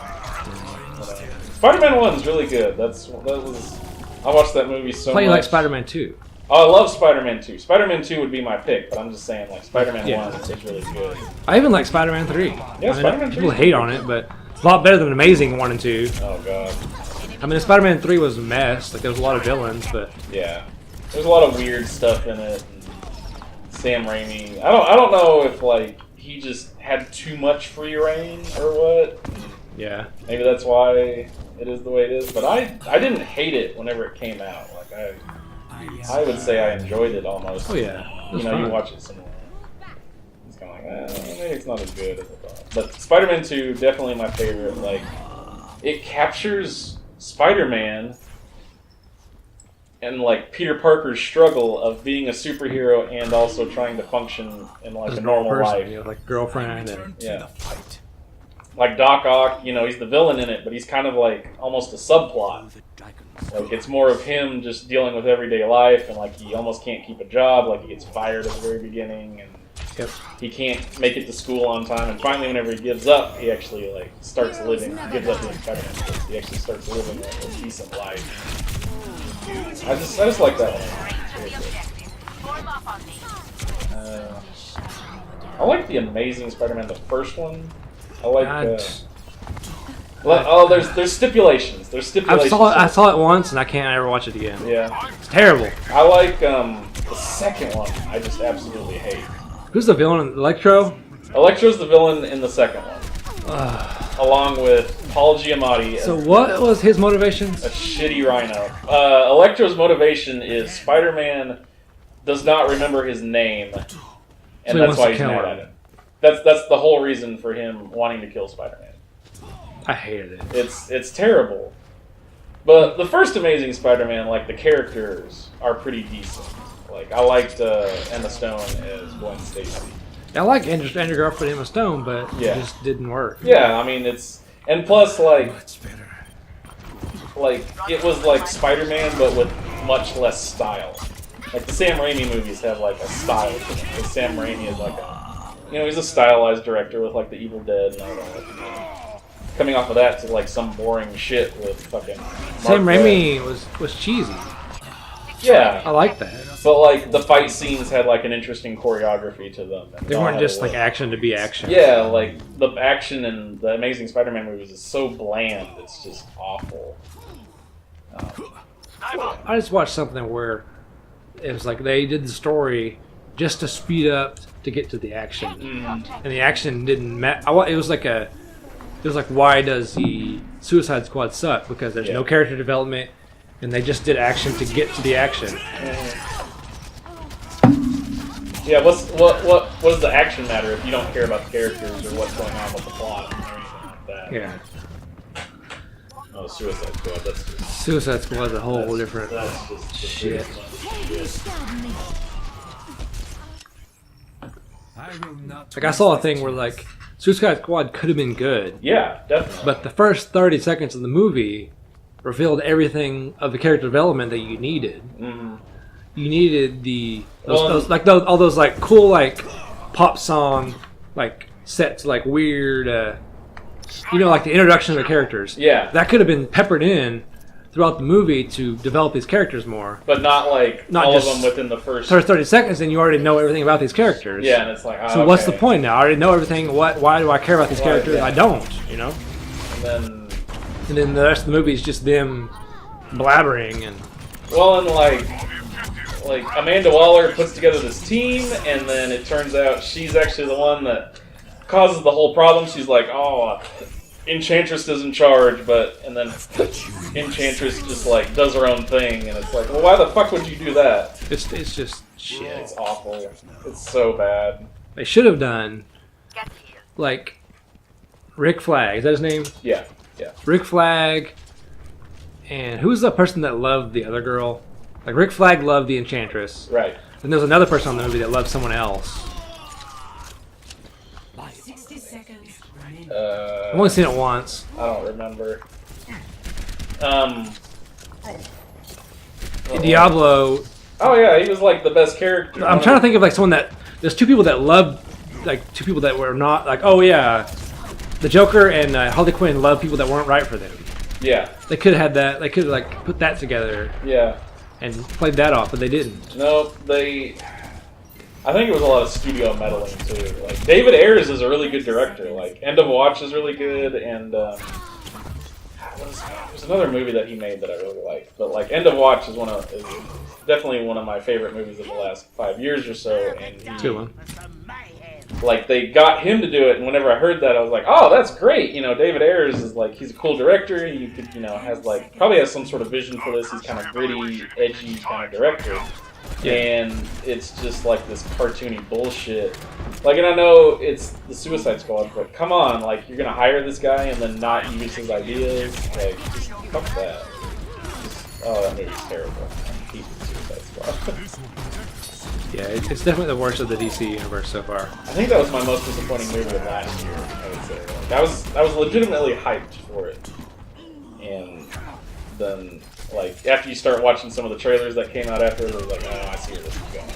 Spider-Man 1's really good. I watched that movie so Play much. like Spider-Man 2. Oh, I love Spider-Man 2. Spider-Man 2 would be my pick, but I'm just saying, like, Spider-Man Yeah. 1 is really good. I even like Spider-Man 3. Yeah, Spider-Man 3 People is hate good. on it, but it's a lot better than Amazing 1 and 2. Oh, God. I mean, Spider-Man 3 was a mess. Like, there was a lot of villains, but Yeah. There's a lot of weird stuff in it. And Sam Raimi. I don't know if, like, he just had too much free reign or what. yeah. Maybe that's why it is the way it is. But I didn't hate it whenever it came out. Like, I would say I enjoyed it almost. Oh yeah. You know, you watch it somewhere. It's kind of like, maybe it's not as good as I thought. But Spider-Man 2, definitely my favorite. Like, it captures Spider-Man and like Peter Parker's struggle of being a superhero and also trying to function in like Just a normal person, life. you know, like girlfriend. And, Yeah. Like Doc Ock, you know, he's the villain in it, but he's kind of like almost a subplot. Like, it's more of him just dealing with everyday life, and like he almost can't keep a job. Like, he gets fired at the very beginning, and he can't make it to school on time. And finally, whenever he gives up, he actually like starts living. He gives up his Spider-Man skills. He actually starts living a decent life. I just like that one. I like the Amazing Spider-Man, the first one. I like. There's stipulations. There's stipulations. I saw it once, and I can't ever watch it again. Yeah, it's terrible. I like the second one. I just absolutely hate. Who's the villain? Electro. Electro's the villain in the second one, along with Paul Giamatti. So what was his motivations? A shitty rhino. Electro's motivation is Spider-Man does not remember his name, and that's why he's mad at him. That's the whole reason for him wanting to kill Spider-Man. I hated it. It's terrible. But the first Amazing Spider-Man, like, the characters are pretty decent. Like, I liked Emma Stone as Gwen Stacy. I like Andrew Garfield and Emma Stone, but Yeah. it just didn't work. Yeah, I mean, and plus, like, it was like Spider-Man, but with much less style. Like, the Sam Raimi movies have, like, a style to them. Like, Sam Raimi is like he's a stylized director with, like, The Evil Dead and all that. Coming off of that to like some boring shit with fucking Sam Raimi was cheesy. Yeah, I like that. But like the fight scenes had like an interesting choreography to them. They weren't just like action to be action. Yeah, like the action in the Amazing Spider-Man movies is so bland. It's just awful. I just watched something where it was like they did the story just to speed up to get to the action, and the action didn't matter. It was like, why does the Suicide Squad suck? Because there's no character development, and they just did action to get to the action. Yeah, what does the action matter if you don't care about the characters or what's going on with the plot or anything like that? Yeah. Oh, Suicide Squad. That's just, Suicide Squad's a whole different shit. Like, I saw a thing where like Suicide Squad could have been good. Yeah, definitely. But the first 30 seconds of the movie revealed everything of the character development that you needed. Mm-hmm. You needed all those like cool like pop song like set to like weird like the introduction of the characters. Yeah. That could have been peppered in throughout the movie to develop these characters more. But not all just of them within the first 30 seconds, and you already know everything about these characters. Yeah, and it's like, so what's the point now? I already know everything. Why do I care about these characters? Yeah. I don't, you know? And then the rest of the movie is just them blabbering and... Well, and like Amanda Waller puts together this team, and then it turns out she's actually the one that causes the whole problem. She's like, Enchantress is in charge, and then Enchantress just like does her own thing, and it's like, well, why the fuck would you do that? It's just shit. It's awful. It's so bad. They should have done like Rick Flag. Is that his name? Yeah. Rick Flag, and who's the person that loved the other girl? Like Rick Flag loved the Enchantress. Right. And there was another person on the movie that loved someone else. 60 seconds. I've only seen it once. I don't remember. Diablo. Oh yeah, he was like the best character. I'm trying to think of like someone that there's two people that loved, like two people that were not like, oh yeah, the Joker and Harley Quinn loved people that weren't right for them. Yeah. They could have had that. They could have like put that together. Yeah. And played that off, but they didn't. No, I think it was a lot of studio meddling too. Like David Ayers is a really good director. Like End of Watch is really good, and there's another movie that he made that I really like. But like End of Watch is definitely one of my favorite movies of the last 5 years or so. And like they got him to do it, and whenever I heard that, I was like, oh, that's great. You know, David Ayers is like, he's a cool director. You could, you know, probably has some sort of vision for this. He's kind of gritty, edgy kind of director. Yeah. And it's just like this cartoony bullshit. Like, and I know it's the Suicide Squad, but come on, like, you're gonna hire this guy and then not use his ideas? Like, just fuck that. Oh, that movie's terrible. I hate the Suicide Squad. Yeah, it's definitely the worst of the DC universe so far. I think that was my most disappointing movie of last year, I would say. Like, I was legitimately hyped for it. And then, like, after you start watching some of the trailers that came out after, it was like, oh, I see where this is going.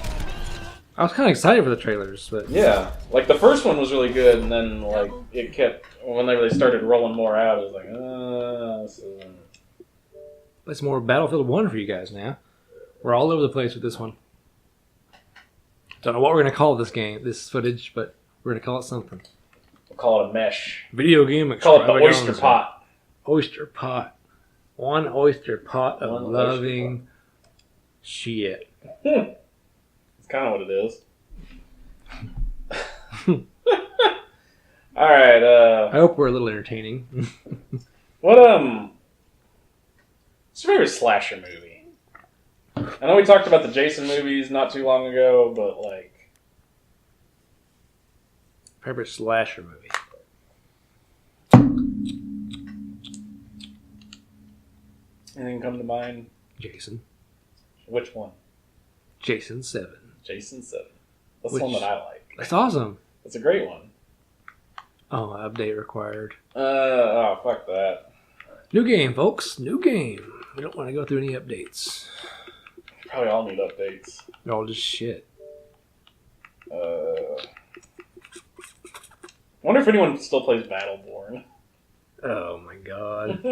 I was kind of excited for the trailers, but... Yeah. Like, the first one was really good, and then, like, it kept... Whenever they started rolling more out, it was like, this isn't... It's more Battlefield 1 for you guys now. We're all over the place with this one. Don't know what we're going to call this game, this footage, but we're going to call it something. We'll call it a mesh. Video game Call it the Oyster Pot. Oyster Pot. One oyster pot of One loving shit. It's kind of what it is. Alright, I hope we're a little entertaining. what's your favorite slasher movie? I know we talked about the Jason movies not too long ago, but, like... Favorite slasher movie? Anything come to mind? Jason. Which one? Jason 7. Jason 7. That's the one that I like. That's awesome. That's a great one. Oh, update required. Fuck that. New game, folks. New game. We don't want to go through any updates. Probably all need updates. They're all just shit. Wonder if anyone still plays Battleborn. Oh my god.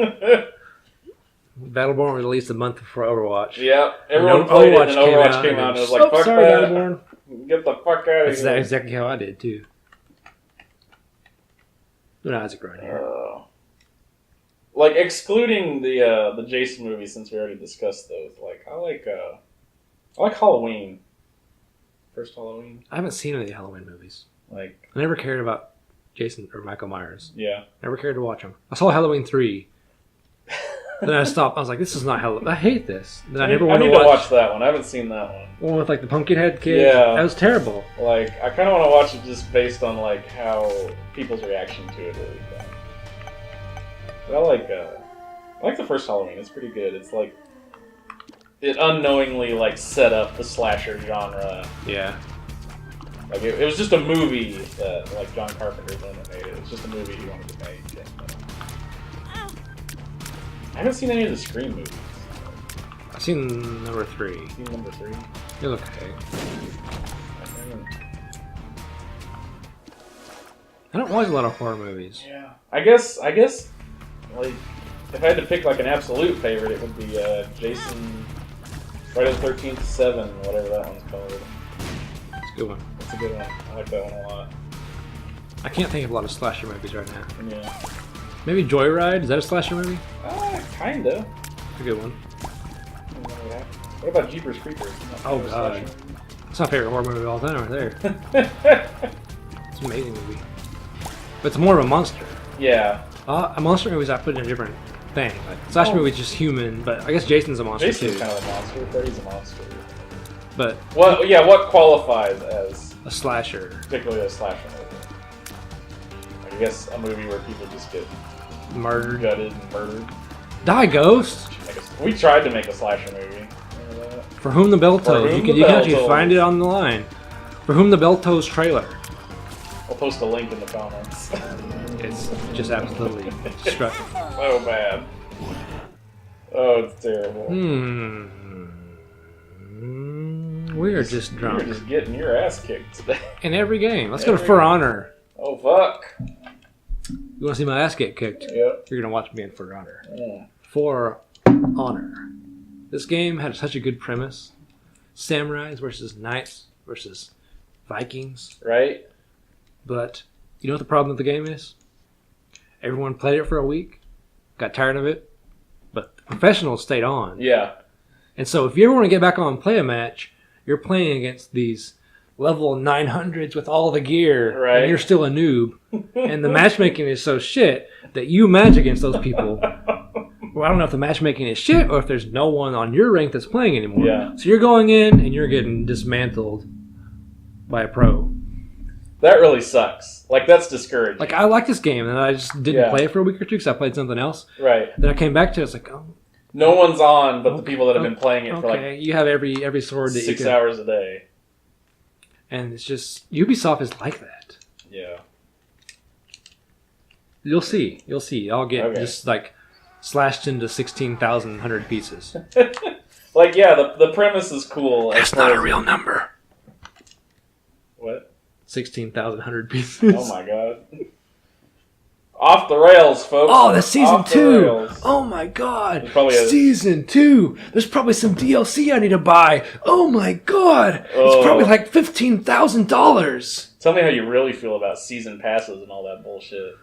Battleborn was released a month before Overwatch. Yeah, everyone played it and Overwatch came out and it was like, fuck sorry, that. Battleborn. Get the fuck out of That's here. exactly how I did, too. When Isaac right here. Like, excluding the Jason movies, since we already discussed those, like, I like Halloween. First Halloween. I haven't seen any of the Halloween movies. Like, I never cared about Jason or Michael Myers. yeah. Never cared to watch them. I saw Halloween 3. Then I stopped. I was like, this is not Halloween. I hate this. Then I never I want need to to watch that one. I haven't seen that one. One with like the Pumpkinhead kid. Yeah. That was terrible. Like, I kind of want to watch it just based on, like, how people's reaction to it is. But I like the first Halloween. It's pretty good. It's like, it unknowingly, like, set up the slasher genre. Yeah. Like, it was just a movie that, like, John Carpenter then made it. It was just a movie he wanted to make. And, I haven't seen any of the Scream movies. I've seen number 3. Seen number 3? It was okay. I don't watch a lot of horror movies. Yeah. I guess, like, if I had to pick, like, an absolute favorite, it would be Jason, Friday the 13th, 7, whatever that one's called. It's a good one. It's a good one. I like that one a lot. I can't think of a lot of slasher movies right now. Yeah. Maybe Joyride? Is that a slasher movie? Kinda. It's a good one. What about Jeepers Creepers? Oh, God. That's my favorite horror movie of all time right there. It's an amazing movie. But it's more of a monster. Yeah. A monster movies I put in a different thing. Like, slasher movie is just human, but I guess Jason's a monster Jason's too. kind of a monster. Freddy's a monster. But what qualifies as a slasher. particularly a slasher movie? I guess a movie where people just get Murdered. gutted and murdered. Die, Ghost! We tried to make a slasher movie. Remember that? For Whom the Bell Tolls. You can actually Tolls. find it on the line. For Whom the Bell Tolls trailer. I'll post a link in the comments. It's just absolutely destructive. So bad. Oh, it's terrible. We are just drunk. You're just getting your ass kicked today. In every game. Let's go to For Honor. Oh, fuck. You want to see my ass get kicked? Yep. You're going to watch me in For Honor. Yeah. For Honor. This game had such a good premise. Samurais versus knights versus Vikings. Right? But you know what the problem with the game is? Everyone played it for a week, got tired of it, but the professionals stayed on. Yeah. And so if you ever want to get back on and play a match, you're playing against these level 900s with all the gear, Right. and you're still a noob. And the matchmaking is so shit that you match against those people. Well, I don't know if the matchmaking is shit or if there's no one on your rank that's playing anymore. Yeah. So you're going in and you're getting dismantled by a pro. That really sucks. Like, that's discouraging. Like, I like this game, and I just didn't Yeah. play it for a week or two because I played something else. Right. Then I came back to it, it's like, oh, No one's on but the people that have been playing it for okay. like You have every sword that 6 you can. hours a day. And it's just, Ubisoft is like that. Yeah. You'll see. I'll get Okay. just like slashed into 16,100 pieces. Like, yeah, the premise is cool. That's not a real number. What? 16,100 pieces. Oh my god. Off the rails, folks. Oh, that's season Off the 2. rails. Oh my god. There's probably a- Season 2. There's probably some DLC I need to buy. Oh my god. Oh. It's probably like $15,000. Tell me how you really feel about season passes and all that bullshit.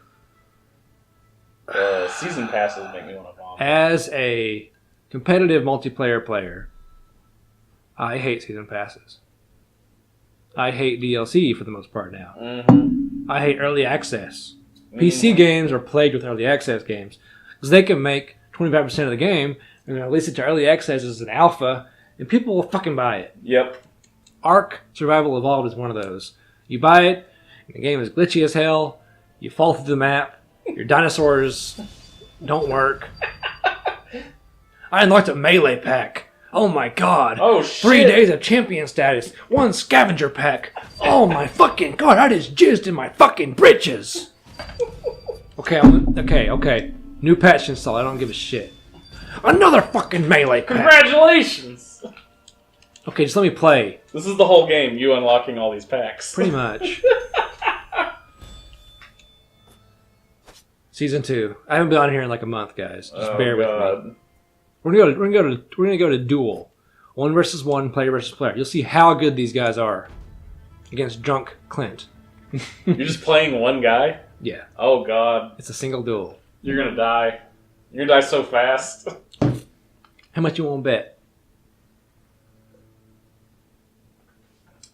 Season passes make me want to vomit. As a competitive multiplayer player, I hate season passes. I hate DLC for the most part now. Mm-hmm. I hate early access. PC games are plagued with early access games because they can make 25% of the game and release it to early access as an alpha, and people will fucking buy it. Yep. Ark Survival Evolved is one of those. You buy it, and the game is glitchy as hell. You fall through the map. Your dinosaurs don't work. I unlocked a melee pack. Oh my god. Oh, shit. 3 days of champion status. 1 scavenger pack. Oh my fucking god, I just jizzed in my fucking britches. Okay. New patch install. I don't give a shit. Another fucking melee pack. Congratulations! Okay, just let me play. This is the whole game, you unlocking all these packs. Pretty much. Season 2. I haven't been on here in like a month, guys. Just bear with me. We're gonna go to duel. 1 versus 1, player versus player. You'll see how good these guys are against drunk Clint. You're just playing one guy? Yeah, Oh god. it's a single duel. You're gonna die. You're gonna die so fast. How much you want to bet?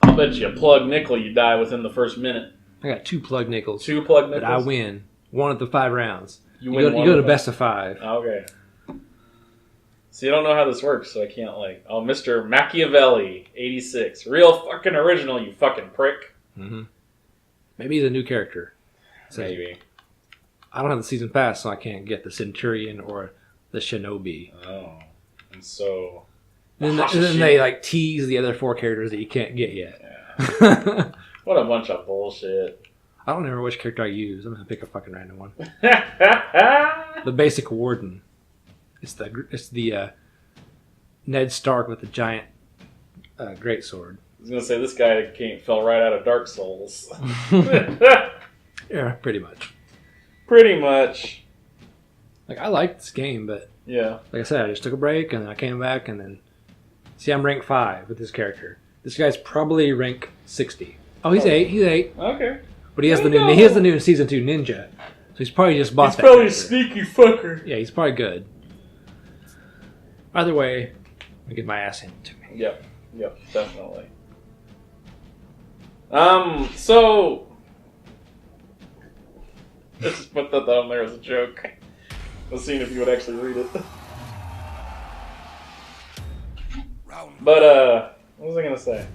I'll bet you a plug nickel you die within the first minute. I got 2 plug nickels, 2 plug but nickels? I win 1 of the 5 rounds. You win go, one you go to of best of 5. Okay. So you don't know how this works, so I can't like... Oh, Mr. Machiavelli, 86. Real fucking original, you fucking prick. Mm-hmm. Maybe he's a new character. So Maybe. I don't have the season pass, so I can't get the Centurion or the Shinobi. Oh. And so... And then they like tease the other 4 characters that you can't get yet. Yeah. What a bunch of bullshit. I don't remember which character I use. I'm gonna pick a fucking random one. I The basic warden. It's the Ned Stark with the giant greatsword. was gonna say, this guy fell right out of Dark Souls. Yeah, pretty much. Pretty much. Like, I like this game, but Yeah. like I said, I just took a break and then I came back and then... See, I'm rank 5 with this character. This guy's probably rank 60. Oh, he's 8. He's 8. Okay. But he has There the you new go. he has the new Season 2 Ninja. So he's probably just bought He's that probably a character. sneaky fucker. Yeah, he's probably good. Either way, I get my ass handed to me. Yep, definitely. So... Let's just put that down there as a joke. Let's see if you would actually read it. But, what was I gonna say?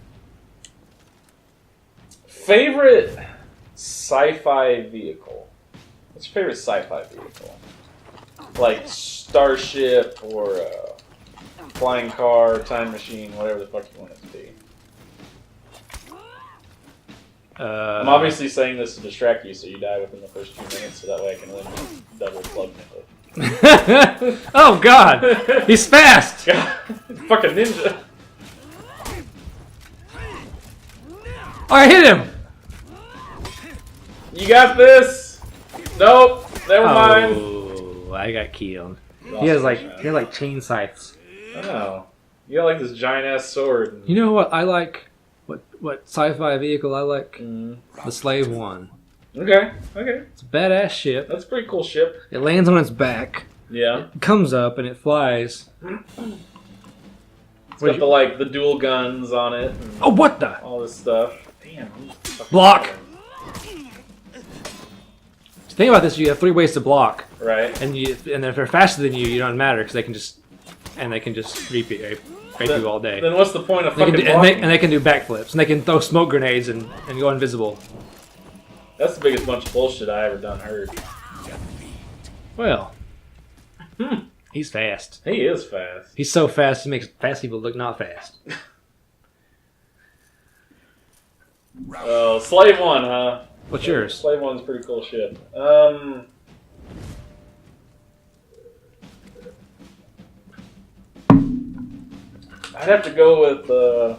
Favorite sci-fi vehicle? What's your favorite sci-fi vehicle? Like starship or flying car, time machine, whatever the fuck you want it to be. I'm obviously saying this to distract you so you die within the first 2 minutes so that way I can win double plug nickel. Oh god! He's fast! Fucking ninja. Oh, I hit him! You got this. Nope. Never mind. Oh, I got killed. He has like chain scythes. Oh. You got like this giant ass sword. You know what I like? What sci-fi vehicle I like? Mm. The Slave One. Okay. It's a badass ship. That's a pretty cool ship. It lands on its back. Yeah. It comes up and it flies It's got the dual guns on it. And Oh, what the? all this stuff. Damn. Block. The thing about this, you have 3 ways to block, Right. and if they're faster than you, it doesn't matter because they can just rape you all day. Then what's the point of They can fucking do, blocking? and they can do backflips, and they can throw smoke grenades and go invisible. That's the biggest bunch of bullshit I ever done heard. Well, he's fast. He is fast. He's so fast, he makes fast people look not fast. Oh, Slave 1, huh? What's yours? Slave 1's pretty cool shit. I'd have to go with the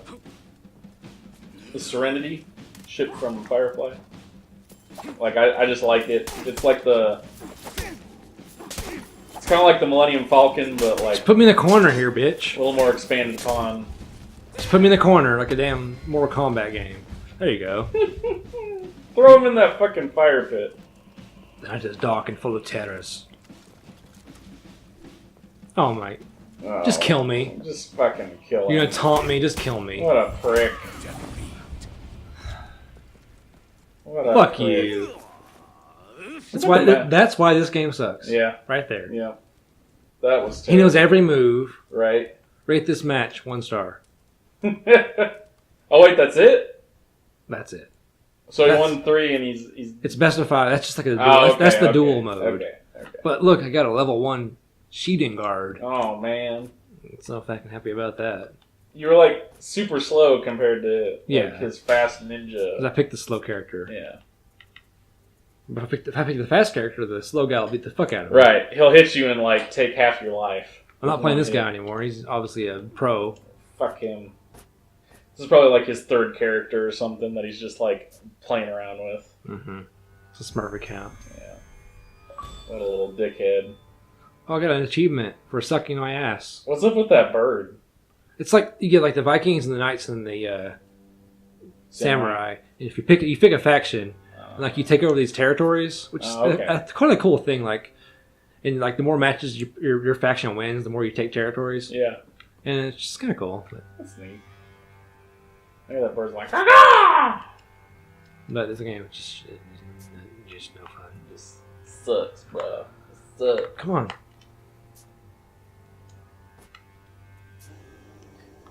Serenity ship from Firefly. Like, I just like it. It's like it's kind of like the Millennium Falcon, but like Just put me in the corner here, bitch. a little more expanded upon. Just put me in the corner like a damn Mortal Kombat game. There you go. Throw him in that fucking fire pit. I just dark and full of terrors. Oh my. Oh, Just kill me. Just fucking kill him. You're gonna taunt me, just kill me. What a prick. What a Fuck prick. you. That's why this game sucks. Yeah. Right there. Yeah. That was terrible. He knows every move. Right. Rate this match 1 star. Oh, wait, that's it? That's it. So he That's- won 3 and he's... It's best of 5. That's just like a duel. Oh, okay, that's the okay, duel mode. Okay. But look, I got a level 1 sheeting guard. Oh, man. So if I can happy about that. You were like super slow compared to Yeah. his fast Because ninja. I picked the slow character. Yeah. But if I pick the fast character, the slow guy will beat the fuck out of me. Right. He'll hit you and like take half your life. I'm not playing this guy anymore. He's obviously a pro. Fuck him. This is probably like his 3rd character or something that he's just like playing around with. Mm-hmm. It's a Smurf account. Yeah. What a little dickhead. Oh, I got an achievement for sucking my ass. What's up with that bird? It's like you get like the Vikings and the Knights and the Samurai. And if you pick a faction, and like you take over these territories, which is quite a cool thing. Like, and like the more matches your faction wins, the more you take territories. Yeah. And it's just kind of cool. That's neat. Maybe that bird's like, ah! But this game is just no fun. Just sucks, bro. It sucks. Come on.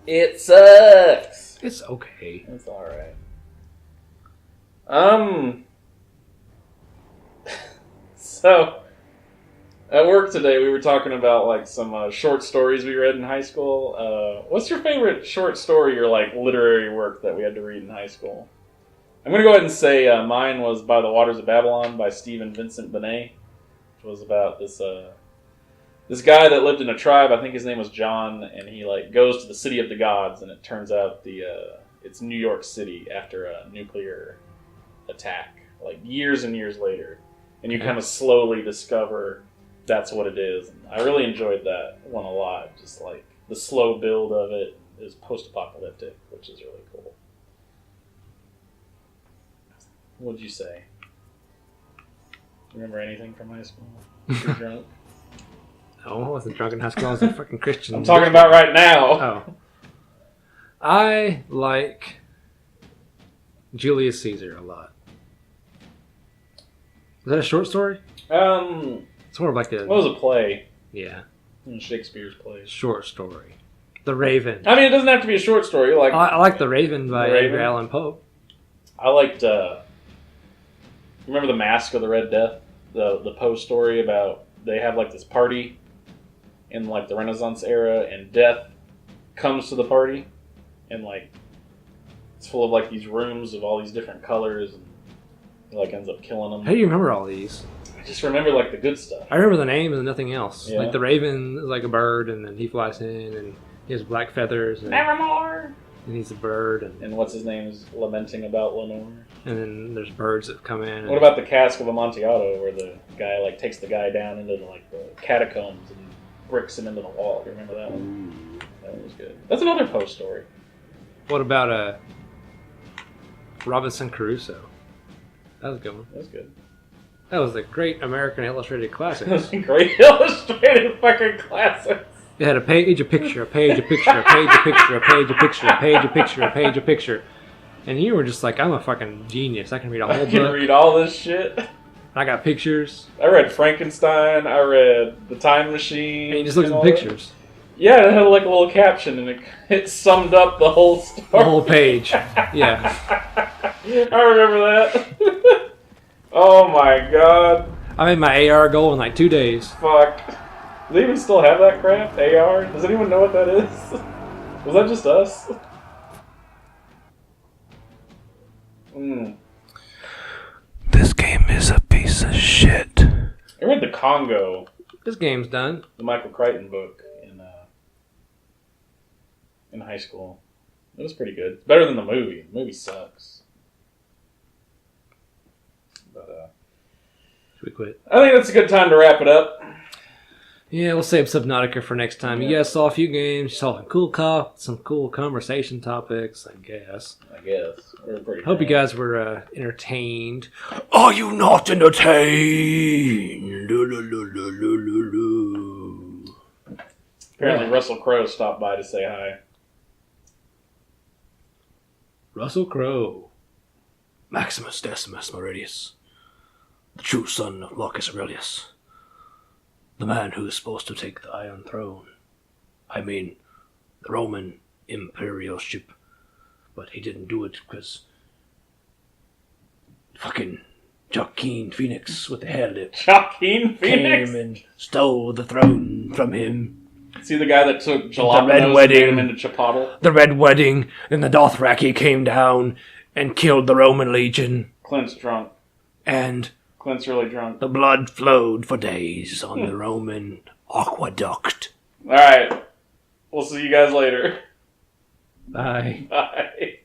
It sucks. It's okay. It's alright. So, at work today, we were talking about like some short stories we read in high school. What's your favorite short story or like literary work that we had to read in high school? I'm gonna go ahead and say mine was By the Waters of Babylon by Stephen Vincent Benet, which was about this guy that lived in a tribe. I think his name was John, and he like goes to the city of the gods, and it turns out it's New York City after a nuclear attack, like years and years later, and you kind of slowly discover that's what it is. And I really enjoyed that one a lot. Just like the slow build of it is post-apocalyptic, which is really cool. What'd you say? Remember anything from high school? You're drunk? No, I wasn't drunk in high school. I was a fucking Christian. I'm talking about right now. Oh. I like Julius Caesar a lot. Is that a short story? It's more of like a... What was a play? Yeah. In Shakespeare's plays. Short story. The Raven. I mean, it doesn't have to be a short story. Like I like The Raven by The Raven? Edgar Allan Poe. I liked. Remember the Mask of the Red Death? The Poe story about they have like this party in like the Renaissance era, and death comes to the party, and like it's full of like these rooms of all these different colors, and he like ends up killing them. How do you remember all these? I just remember like the good stuff. I remember the name and nothing else. Yeah. Like the Raven is like a bird, and then he flies in, and he has black feathers, and Nevermore. he's a bird, And what's his name is lamenting about Lenore. and then there's birds that come in. And What about the Cask of Amontillado, where the guy like takes the guy down into the catacombs and bricks him into the wall? Do you remember that one? That one was good. That's another Poe story. What about Robinson Crusoe? That was a good one. That was good. That was a great American illustrated classic. That was a great illustrated fucking classic. It had a page, a picture, a page, a picture, a page, a picture, a page, a picture, a page, a picture, a page, a picture. And you were just like, I'm a fucking genius. I can read a whole I can book. read all this shit. I got pictures. I read Frankenstein. I read The Time Machine. And you just looked at the all that. pictures. Yeah, it had like a little caption, and it summed up the whole story. The whole page. Yeah. I remember that. Oh my god. I made my AR goal in like 2 days. Fuck. Do they even still have that crap? AR? Does anyone know what that is? Was that just us? This game is a piece of shit. I read The Congo, This game's done. the Michael Crichton book, in high school. It was pretty good. It's better than the movie. The movie sucks. But, Should we quit? I think that's a good time to wrap it up. Yeah, we'll save Subnautica for next time. You guys saw a few games, you saw some cool conversation topics, I guess. I guess. We're pretty Hope you guys were entertained. Are you not entertained? Apparently Russell Crowe stopped by to say hi. Russell Crowe. Maximus Decimus Meridius. The true son of Marcus Aurelius. The man who is supposed to take the Iron Throne. I mean, the Roman imperial ship. But he didn't do it because fucking Joaquin Phoenix with the hair lip Joaquin Phoenix? came and stole the throne from him. See the guy that took Red Jalapenos and Wedding. made him into Chipotle? The Red Wedding and the Dothraki came down and killed the Roman legion. Clint's drunk. And Clint's really drunk. the blood flowed for days on the Roman aqueduct. Alright. We'll see you guys later. Bye. Bye.